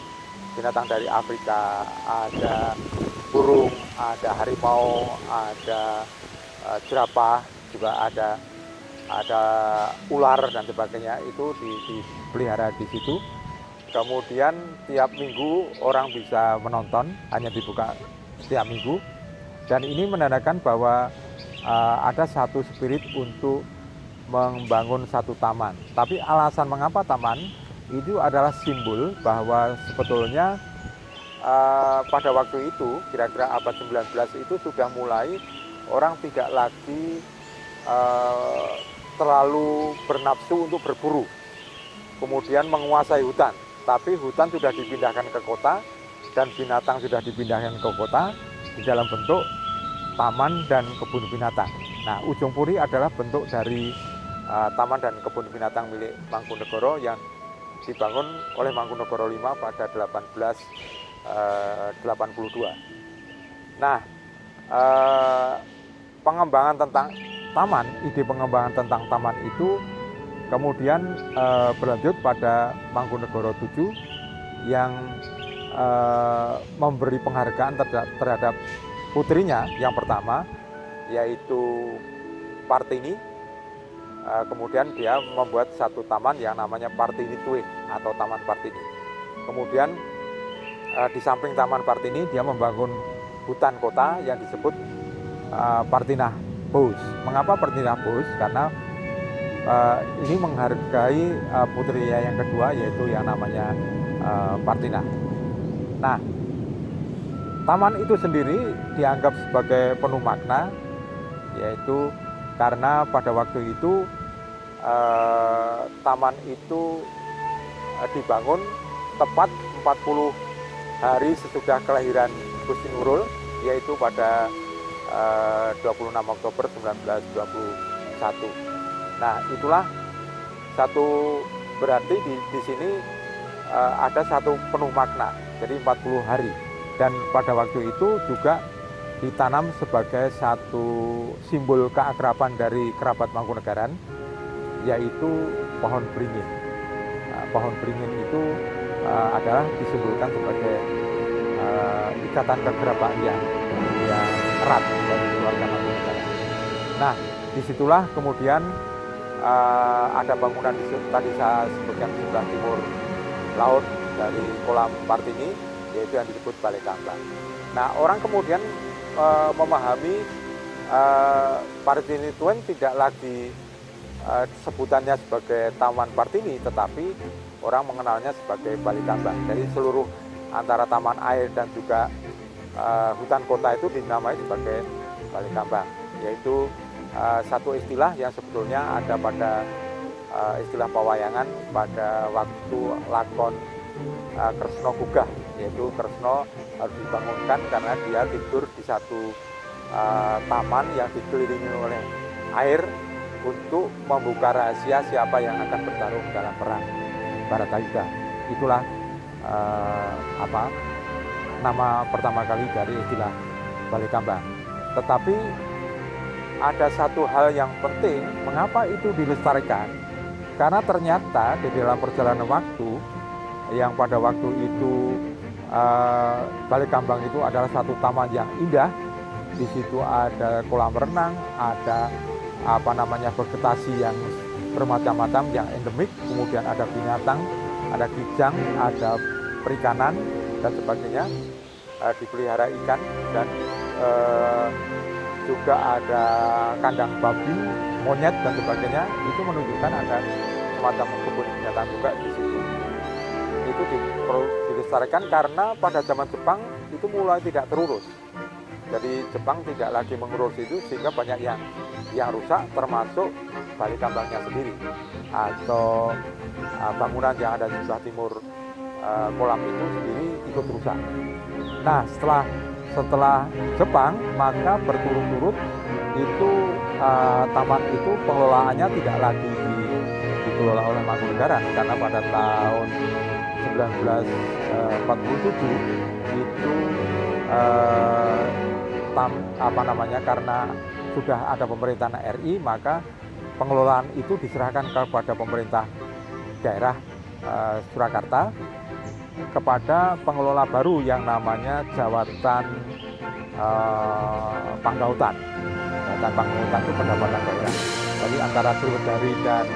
Speaker 5: binatang dari Afrika, ada burung, ada harimau, ada jerapah, juga ada ular dan sebagainya, itu dipelihara di situ. Kemudian tiap minggu orang bisa menonton, hanya dibuka setiap minggu, dan ini menandakan bahwa ada satu spirit untuk membangun satu taman. Tapi alasan mengapa taman itu adalah simbol bahwa sebetulnya pada waktu itu, kira-kira abad 19 itu sudah mulai orang tidak lagi terlalu bernafsu untuk berburu, kemudian menguasai hutan. Tapi hutan sudah dipindahkan ke kota, dan binatang sudah dipindahkan ke kota di dalam bentuk taman dan kebun binatang. Nah, Ujung Puri adalah bentuk dari Taman dan Kebun Binatang milik Mangkunegoro yang dibangun oleh Mangkunegoro V pada 1882. Nah, pengembangan tentang taman, ide pengembangan tentang taman itu kemudian berlanjut pada Mangkunegoro VII yang memberi penghargaan terhadap putrinya yang pertama, yaitu Partini. Kemudian dia membuat satu taman yang namanya Partini Twin atau Taman Partini. Kemudian di samping Taman Partini dia membangun hutan kota yang disebut Partinah Bos. Mengapa Partinah Bos? Karena ini menghargai putrinya yang kedua, yaitu yang namanya Partinah. Nah, taman itu sendiri dianggap sebagai penuh makna, yaitu karena pada waktu itu taman itu dibangun tepat 40 hari sesudah kelahiran Gusti Nurul, yaitu pada 26 Oktober 1921. Nah, itulah satu, berarti di sini ada satu penuh makna, jadi 40 hari. Dan pada waktu itu juga ditanam sebagai satu simbol keakraban dari kerabat Mangkunegaran, yaitu pohon beringin. Pohon beringin itu adalah disimbolkan sebagai ikatan kekerabaan yang erat dari keluarga Mangkunegaran. Nah, disitulah kemudian ada bangunan tadi saya sebutkan di sebelah timur laut dari kolam Partini, yaitu yang disebut Balai Kambang. Nah, orang kemudian memahami Partini Twin tidak lagi sebutannya sebagai Taman Partini, tetapi orang mengenalnya sebagai Balai Kambang. Jadi seluruh antara taman air dan juga hutan kota itu dinamai sebagai Balai Kambang, yaitu satu istilah yang sebetulnya ada pada istilah pewayangan pada waktu lakon Kresna Gugah, yaitu Kresna harus dibangunkan karena dia tidur di satu taman yang dikelilingi oleh air untuk membuka rahasia siapa yang akan bertarung dalam perang Baratayuda. Itulah nama pertama kali dari istilah Balai Kambang. Tetapi ada satu hal yang penting, mengapa itu dilestarikan? Karena ternyata di dalam perjalanan waktu, yang pada waktu itu Balai Kambang itu adalah satu taman yang indah. Di situ ada kolam renang, ada vegetasi yang bermacam-macam yang endemik, kemudian ada binatang, ada kijang, ada perikanan dan sebagainya, dipelihara ikan, dan juga ada kandang babi, monyet dan sebagainya. Itu menunjukkan ada semacam kebun binatang juga di situ. Itu dilestarikan karena pada zaman Jepang itu mulai tidak terurus. Jadi Jepang tidak lagi mengurus itu, sehingga banyak yang rusak, termasuk Balai Kambangnya sendiri atau bangunan yang ada di sebelah timur kolam itu sendiri ikut rusak. Nah, setelah Jepang, maka berturut-turut itu taman itu pengelolaannya tidak lagi dikelola oleh Mangkunegaran, karena pada tahun 1947 itu karena sudah ada pemerintahan RI, maka pengelolaan itu diserahkan kepada pemerintah daerah Surakarta, kepada pengelola baru yang namanya Jawatan Panggautan. Jawatan Panggautan itu pendapatan daerah. Jadi antara Sriwedari dan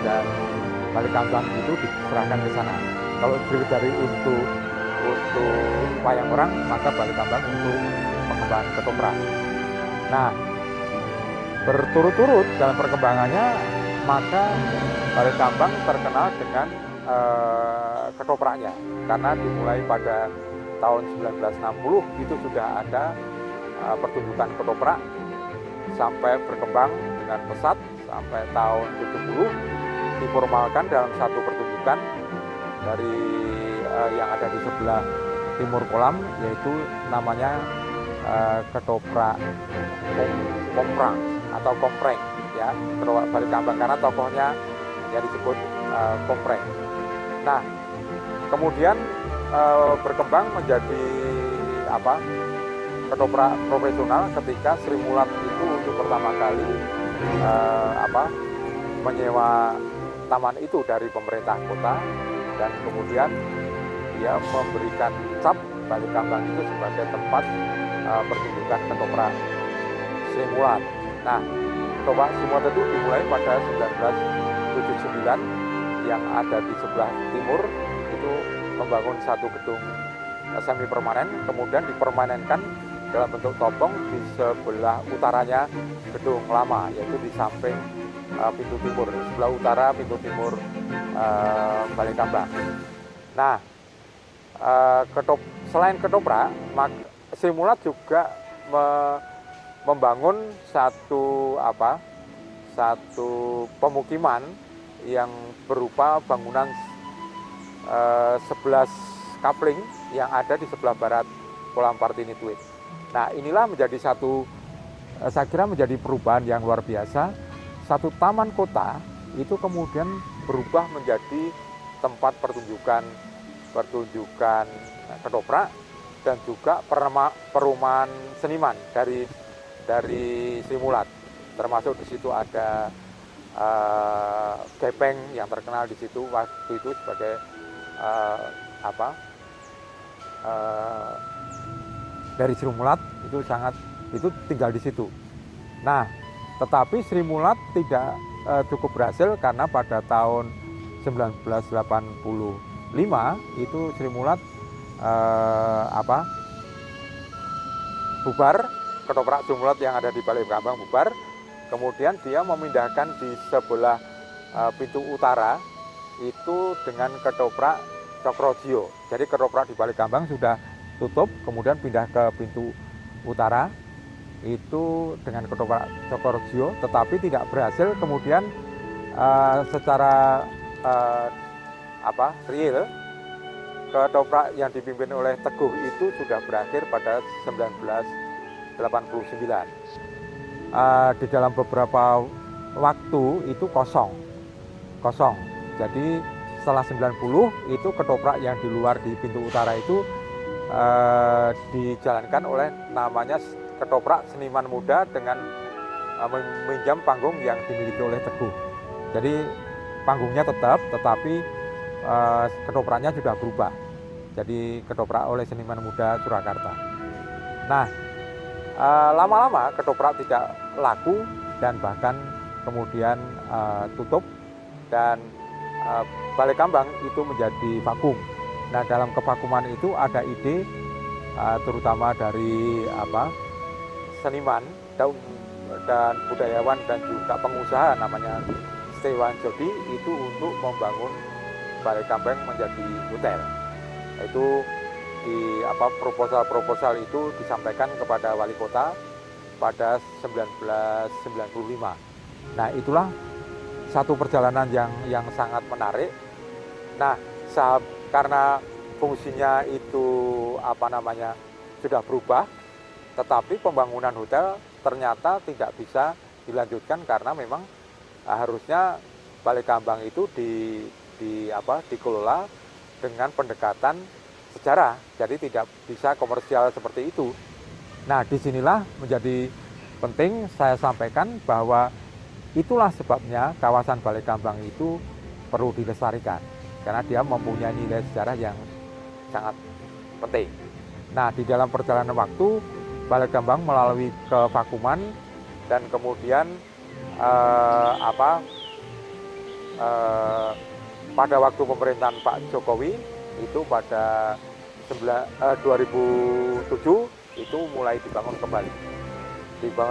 Speaker 5: Balai Kambang itu diserahkan ke sana. Kalau Sriwedari untuk wayang orang, maka Balai Kambang untuk pengembangan ketoprak. Nah, berturut-turut dalam perkembangannya, maka Balai Kambang terkenal dengan ketopraknya, karena dimulai pada tahun 1960 itu sudah ada pertunjukan ketoprak, sampai berkembang dengan pesat sampai tahun 70 diformalkan dalam satu pertunjukan dari yang ada di sebelah timur kolam, yaitu namanya ketoprak komprang atau kompreng. ya, ketoprak Balikambang, karena tokohnya ya disebut Kompreng. Nah, kemudian berkembang menjadi ketoprak profesional ketika Sri Mulat itu untuk pertama kali menyewa taman itu dari pemerintah kota, dan kemudian dia memberikan cap Balikambang itu sebagai tempat pertunjukan ketoprak Sri Mulat. Nah, ketoprak Sri Mulat itu dimulai pada 1979 yang ada di sebelah timur itu membangun satu gedung semi permanen, kemudian dipermanenkan dalam bentuk topong di sebelah utaranya gedung lama, yaitu di samping pintu timur, sebelah utara pintu timur Balikambang. Nah, selain ketoprak, Sri Mulat juga membangun satu pemukiman yang berupa bangunan 11 kapling yang ada di sebelah barat kolam Partini Tweed. Nah, inilah menjadi saya kira menjadi perubahan yang luar biasa. Satu taman kota itu kemudian berubah menjadi tempat pertunjukan ketoprak dan juga perumahan seniman dari Sri Mulat. Termasuk di situ ada Gepeng yang terkenal di situ waktu itu sebagai dari Sri Mulat itu tinggal di situ. Nah, tetapi Sri Mulat tidak cukup berhasil karena pada tahun 1985 itu Sri Mulat bubar, ketoprak Sri Mulat yang ada di Balikambang bubar. Kemudian dia memindahkan di sebelah pintu utara itu dengan ketoprak Cokrojiyo. Jadi ketoprak di Balikambang sudah tutup, kemudian pindah ke pintu utara itu dengan ketoprak Cokrojiyo, tetapi tidak berhasil. Kemudian secara real ketoprak yang dipimpin oleh Teguh itu sudah berakhir pada 1989. Di dalam beberapa waktu itu kosong. Jadi setelah 90 itu ketoprak yang di luar di pintu utara itu dijalankan oleh namanya ketoprak seniman muda dengan meminjam panggung yang dimiliki oleh Teguh. Jadi panggungnya tetap, tetapi ketopraknya sudah berubah. Jadi ketoprak oleh seniman muda Surakarta. Nah, lama-lama ketoprak tidak laku dan bahkan kemudian tutup, dan Balikambang itu menjadi vakum. Nah, dalam kevakuman itu ada ide terutama dari seniman dan budayawan dan juga pengusaha namanya Stewan Jody itu untuk membangun Balikambang menjadi hotel. Itu di proposal itu disampaikan kepada wali kota pada 1995. Nah, itulah satu perjalanan yang sangat menarik. Nah, karena fungsinya itu sudah berubah, tetapi pembangunan hotel ternyata tidak bisa dilanjutkan karena memang harusnya Balikambang itu dikelola dengan pendekatan sejarah, jadi tidak bisa komersial seperti itu. Nah, disinilah menjadi penting saya sampaikan bahwa itulah sebabnya kawasan Balikambang itu perlu dilestarikan, karena dia mempunyai nilai sejarah yang sangat penting. Nah, di dalam perjalanan waktu, Balikambang melalui kevakuman dan kemudian pada waktu pemerintahan Pak Jokowi itu pada 2007 itu mulai dibangun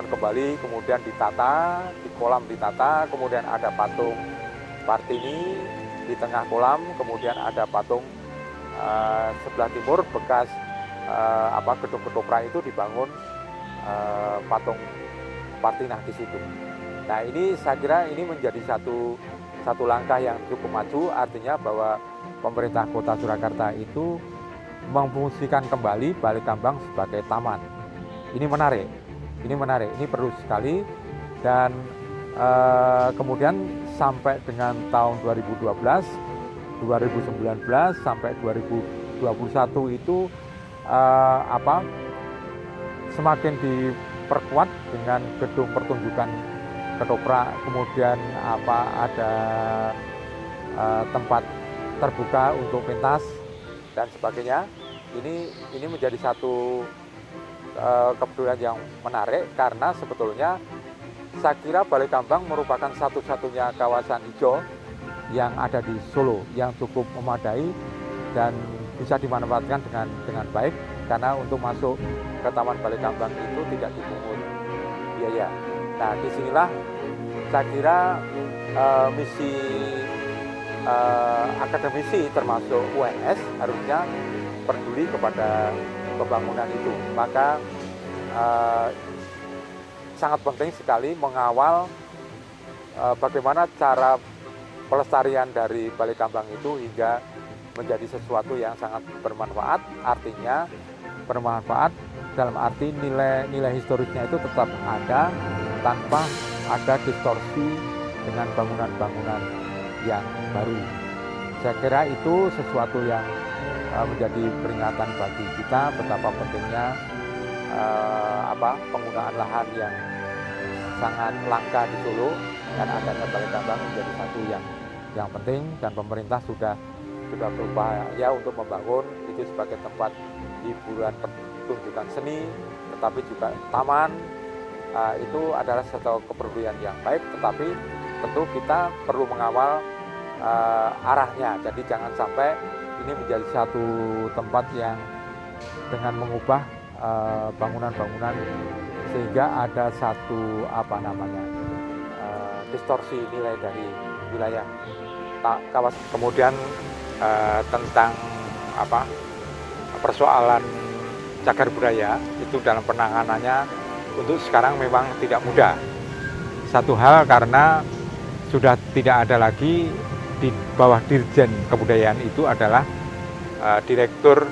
Speaker 5: kembali, kemudian ditata, di kolam ditata, kemudian ada patung Partini di tengah kolam, kemudian ada patung sebelah timur bekas gedung ketoprak itu dibangun patung Partinah di situ. Nah, ini saya kira ini menjadi satu langkah yang cukup maju, artinya bahwa pemerintah Kota Surakarta itu memfungsikan kembali Balikambang sebagai taman. Ini menarik, ini perlu sekali, dan Kemudian sampai dengan tahun 2012, 2019 sampai 2021 itu semakin diperkuat dengan gedung pertunjukan ketoprak, kemudian ada tempat terbuka untuk pentas dan sebagainya. Ini menjadi satu kepedulian yang menarik karena sebetulnya saya kira Balai Kambang merupakan satu-satunya kawasan hijau yang ada di Solo yang cukup memadai dan bisa dimanfaatkan dengan baik, karena untuk masuk ke Taman Balai Kambang itu tidak dipungut biaya. Nah, disinilah saya kira misi akademisi termasuk UNS harusnya peduli kepada pembangunan itu. Maka sangat penting sekali mengawal bagaimana cara pelestarian dari Balai Kambang itu hingga menjadi sesuatu yang sangat bermanfaat. Artinya bermanfaat dalam arti nilai historisnya itu tetap ada tanpa ada distorsi dengan bangunan-bangunan yang baru. Saya kira itu sesuatu yang menjadi peringatan bagi kita betapa pentingnya penggunaan lahan yang sangat langka di Solo, dan adanya Balai Kambang menjadi satu yang penting, dan pemerintah sudah berupaya untuk membangun itu sebagai tempat hiburan pertunjukan seni, tetapi juga taman. Itu adalah satu kepedulian yang baik, tetapi tentu kita perlu mengawal arahnya. Jadi jangan sampai ini menjadi satu tempat yang dengan mengubah bangunan-bangunan sehingga ada satu distorsi nilai dari wilayah kawasan. Kemudian tentang persoalan cagar budaya itu dalam penanganannya untuk sekarang memang tidak mudah. Satu hal karena sudah tidak ada lagi di bawah Dirjen Kebudayaan itu adalah Direktur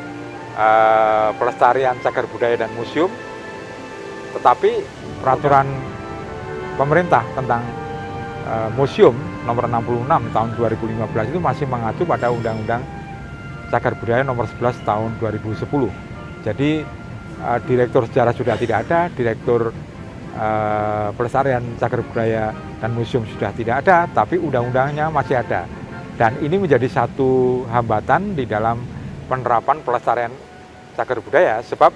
Speaker 5: Pelestarian Cagar Budaya dan Museum, tetapi peraturan pemerintah tentang museum nomor 66 tahun 2015 itu masih mengacu pada Undang-Undang Cagar Budaya nomor 11 tahun 2010. Jadi Direktur Sejarah sudah tidak ada, Direktur Pelestarian Cagar Budaya dan Museum sudah tidak ada, tapi undang-undangnya masih ada. Dan ini menjadi satu hambatan di dalam penerapan pelestarian cagar budaya, sebab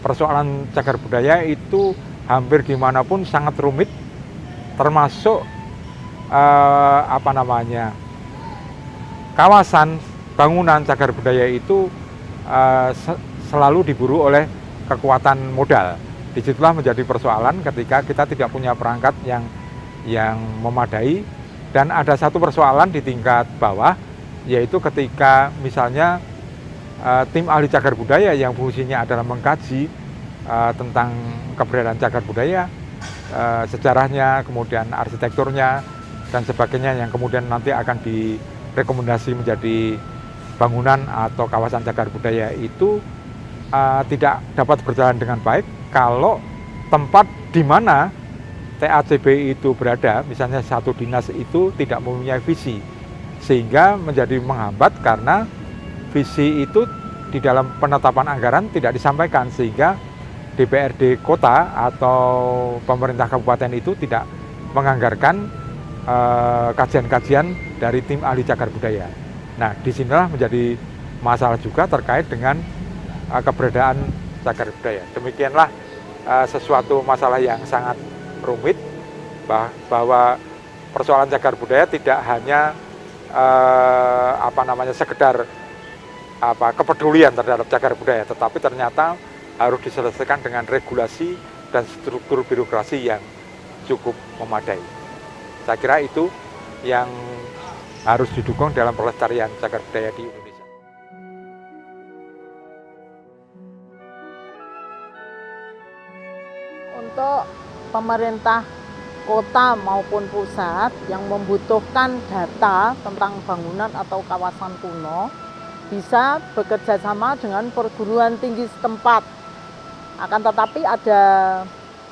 Speaker 5: persoalan cagar budaya itu hampir dimanapun sangat rumit, termasuk kawasan bangunan cagar budaya itu selalu diburu oleh kekuatan modal. Disitulah menjadi persoalan ketika kita tidak punya perangkat yang memadai. Dan ada satu persoalan di tingkat bawah, yaitu ketika misalnya tim ahli cagar budaya yang fungsinya adalah mengkaji tentang keberadaan cagar budaya, sejarahnya, kemudian arsitekturnya, dan sebagainya yang kemudian nanti akan direkomendasi menjadi bangunan atau kawasan cagar budaya itu tidak dapat berjalan dengan baik kalau tempat di mana TACB itu berada, misalnya satu dinas itu tidak mempunyai visi, sehingga menjadi menghambat karena visi itu di dalam penetapan anggaran tidak disampaikan, sehingga DPRD kota atau pemerintah kabupaten itu tidak menganggarkan kajian-kajian dari tim ahli cagar budaya. Nah, disinilah menjadi masalah juga terkait dengan keberadaan cagar budaya. Demikianlah sesuatu masalah yang sangat rumit, bahwa persoalan cagar budaya tidak hanya sekedar kepedulian terhadap cagar budaya, tetapi ternyata harus diselesaikan dengan regulasi dan struktur birokrasi yang cukup memadai. Saya kira itu yang harus didukung dalam pelestarian cagar budaya di Indonesia.
Speaker 6: Untuk pemerintah kota maupun pusat yang membutuhkan data tentang bangunan atau kawasan kuno bisa bekerja sama dengan perguruan tinggi setempat. Akan tetapi ada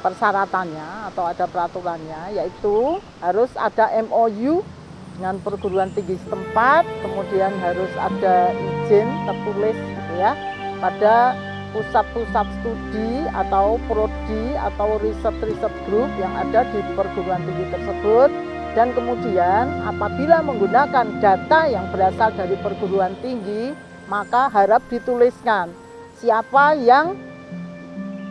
Speaker 6: persyaratannya atau ada peraturannya, yaitu harus ada MOU dengan perguruan tinggi setempat, kemudian harus ada izin tertulis gitu ya pada pusat-pusat studi atau prodi atau riset grup yang ada di perguruan tinggi tersebut. Dan kemudian apabila menggunakan data yang berasal dari perguruan tinggi, maka harap dituliskan siapa yang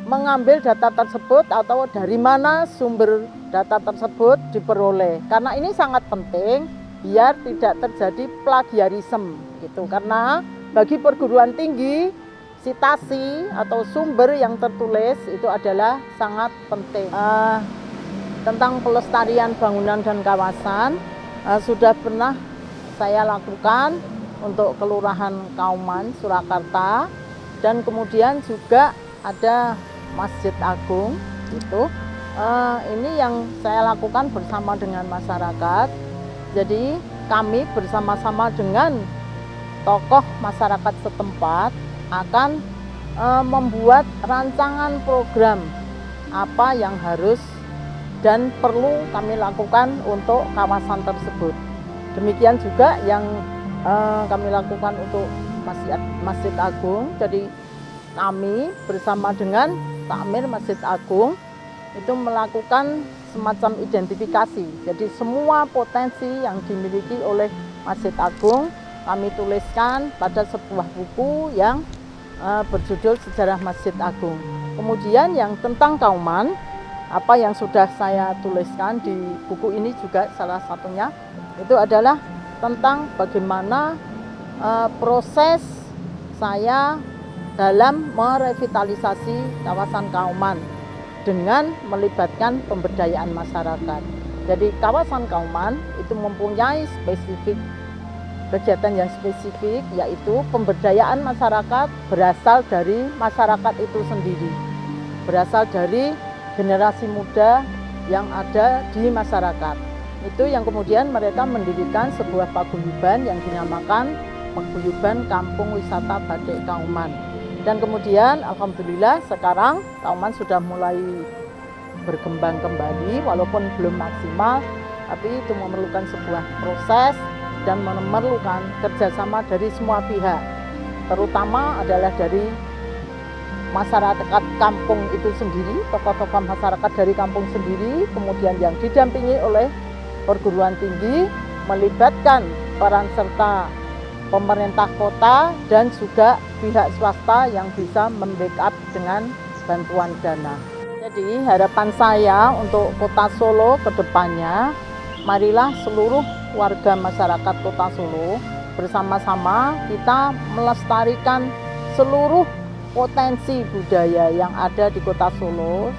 Speaker 6: mengambil data tersebut atau dari mana sumber data tersebut diperoleh. Karena ini sangat penting biar tidak terjadi plagiarisme gitu. Karena bagi perguruan tinggi, sitasi atau sumber yang tertulis itu adalah sangat penting. Tentang pelestarian bangunan dan kawasan sudah pernah saya lakukan untuk Kelurahan Kauman, Surakarta, dan kemudian juga ada Masjid Agung itu. Ini yang saya lakukan bersama dengan masyarakat. Jadi kami bersama-sama dengan tokoh masyarakat setempat akan membuat rancangan program apa yang harus dan perlu kami lakukan untuk kawasan tersebut. Demikian juga yang kami lakukan untuk Masjid Agung. Jadi kami bersama dengan Takmir Masjid Agung itu melakukan semacam identifikasi. Jadi semua potensi yang dimiliki oleh Masjid Agung kami tuliskan pada sebuah buku yang berjudul Sejarah Masjid Agung. Kemudian yang tentang Kauman, apa yang sudah saya tuliskan di buku ini juga salah satunya itu adalah tentang bagaimana proses saya dalam merevitalisasi kawasan Kauman dengan melibatkan pemberdayaan masyarakat. Jadi kawasan Kauman itu mempunyai kegiatan yang spesifik, yaitu pemberdayaan masyarakat berasal dari masyarakat itu sendiri, berasal dari generasi muda yang ada di masyarakat. Itu yang kemudian mereka mendirikan sebuah paguyuban yang dinamakan Paguyuban Kampung Wisata Batik Kauman. Dan kemudian alhamdulillah sekarang Kauman sudah mulai berkembang kembali, walaupun belum maksimal, tapi itu memerlukan sebuah proses dan memerlukan kerjasama dari semua pihak, terutama adalah dari masyarakat kampung itu sendiri, tokoh-tokoh masyarakat dari kampung sendiri, kemudian yang didampingi oleh perguruan tinggi, melibatkan peran serta pemerintah kota dan juga pihak swasta yang bisa membackup dengan bantuan dana. Jadi harapan saya untuk Kota Solo ke depannya, marilah seluruh warga masyarakat Kota Solo bersama-sama kita melestarikan seluruh potensi budaya yang ada di Kota Solo,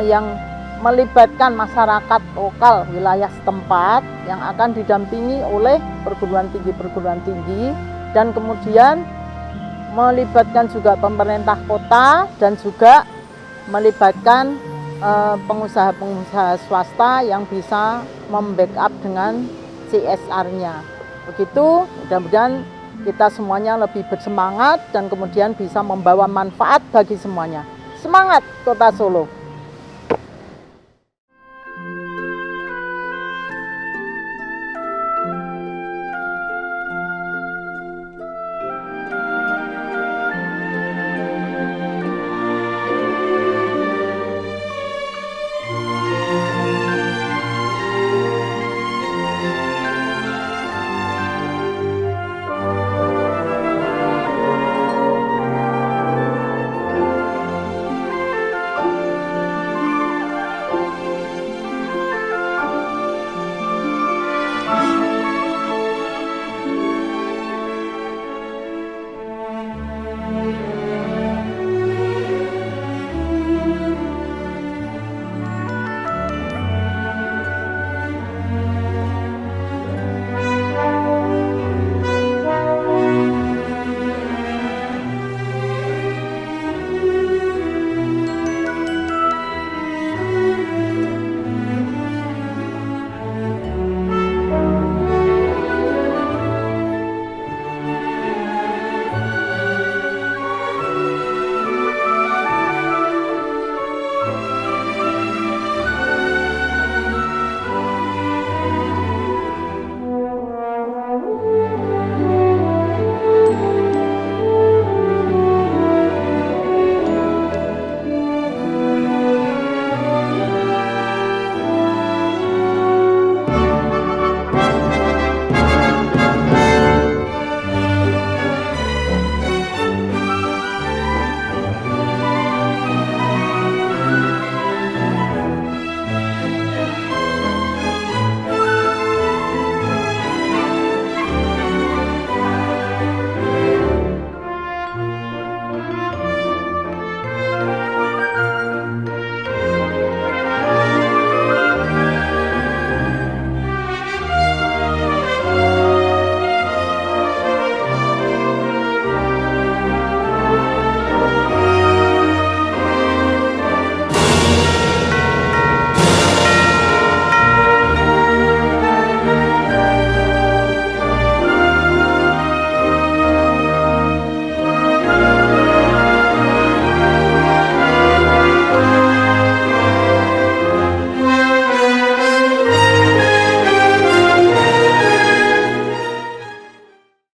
Speaker 6: yang melibatkan masyarakat lokal wilayah setempat yang akan didampingi oleh perguruan tinggi dan kemudian melibatkan juga pemerintah kota dan juga melibatkan pengusaha-pengusaha swasta yang bisa membackup dengan CSR-nya. Begitu, mudah-mudahan kita semuanya lebih bersemangat dan kemudian bisa membawa manfaat bagi semuanya. Semangat Kota Solo!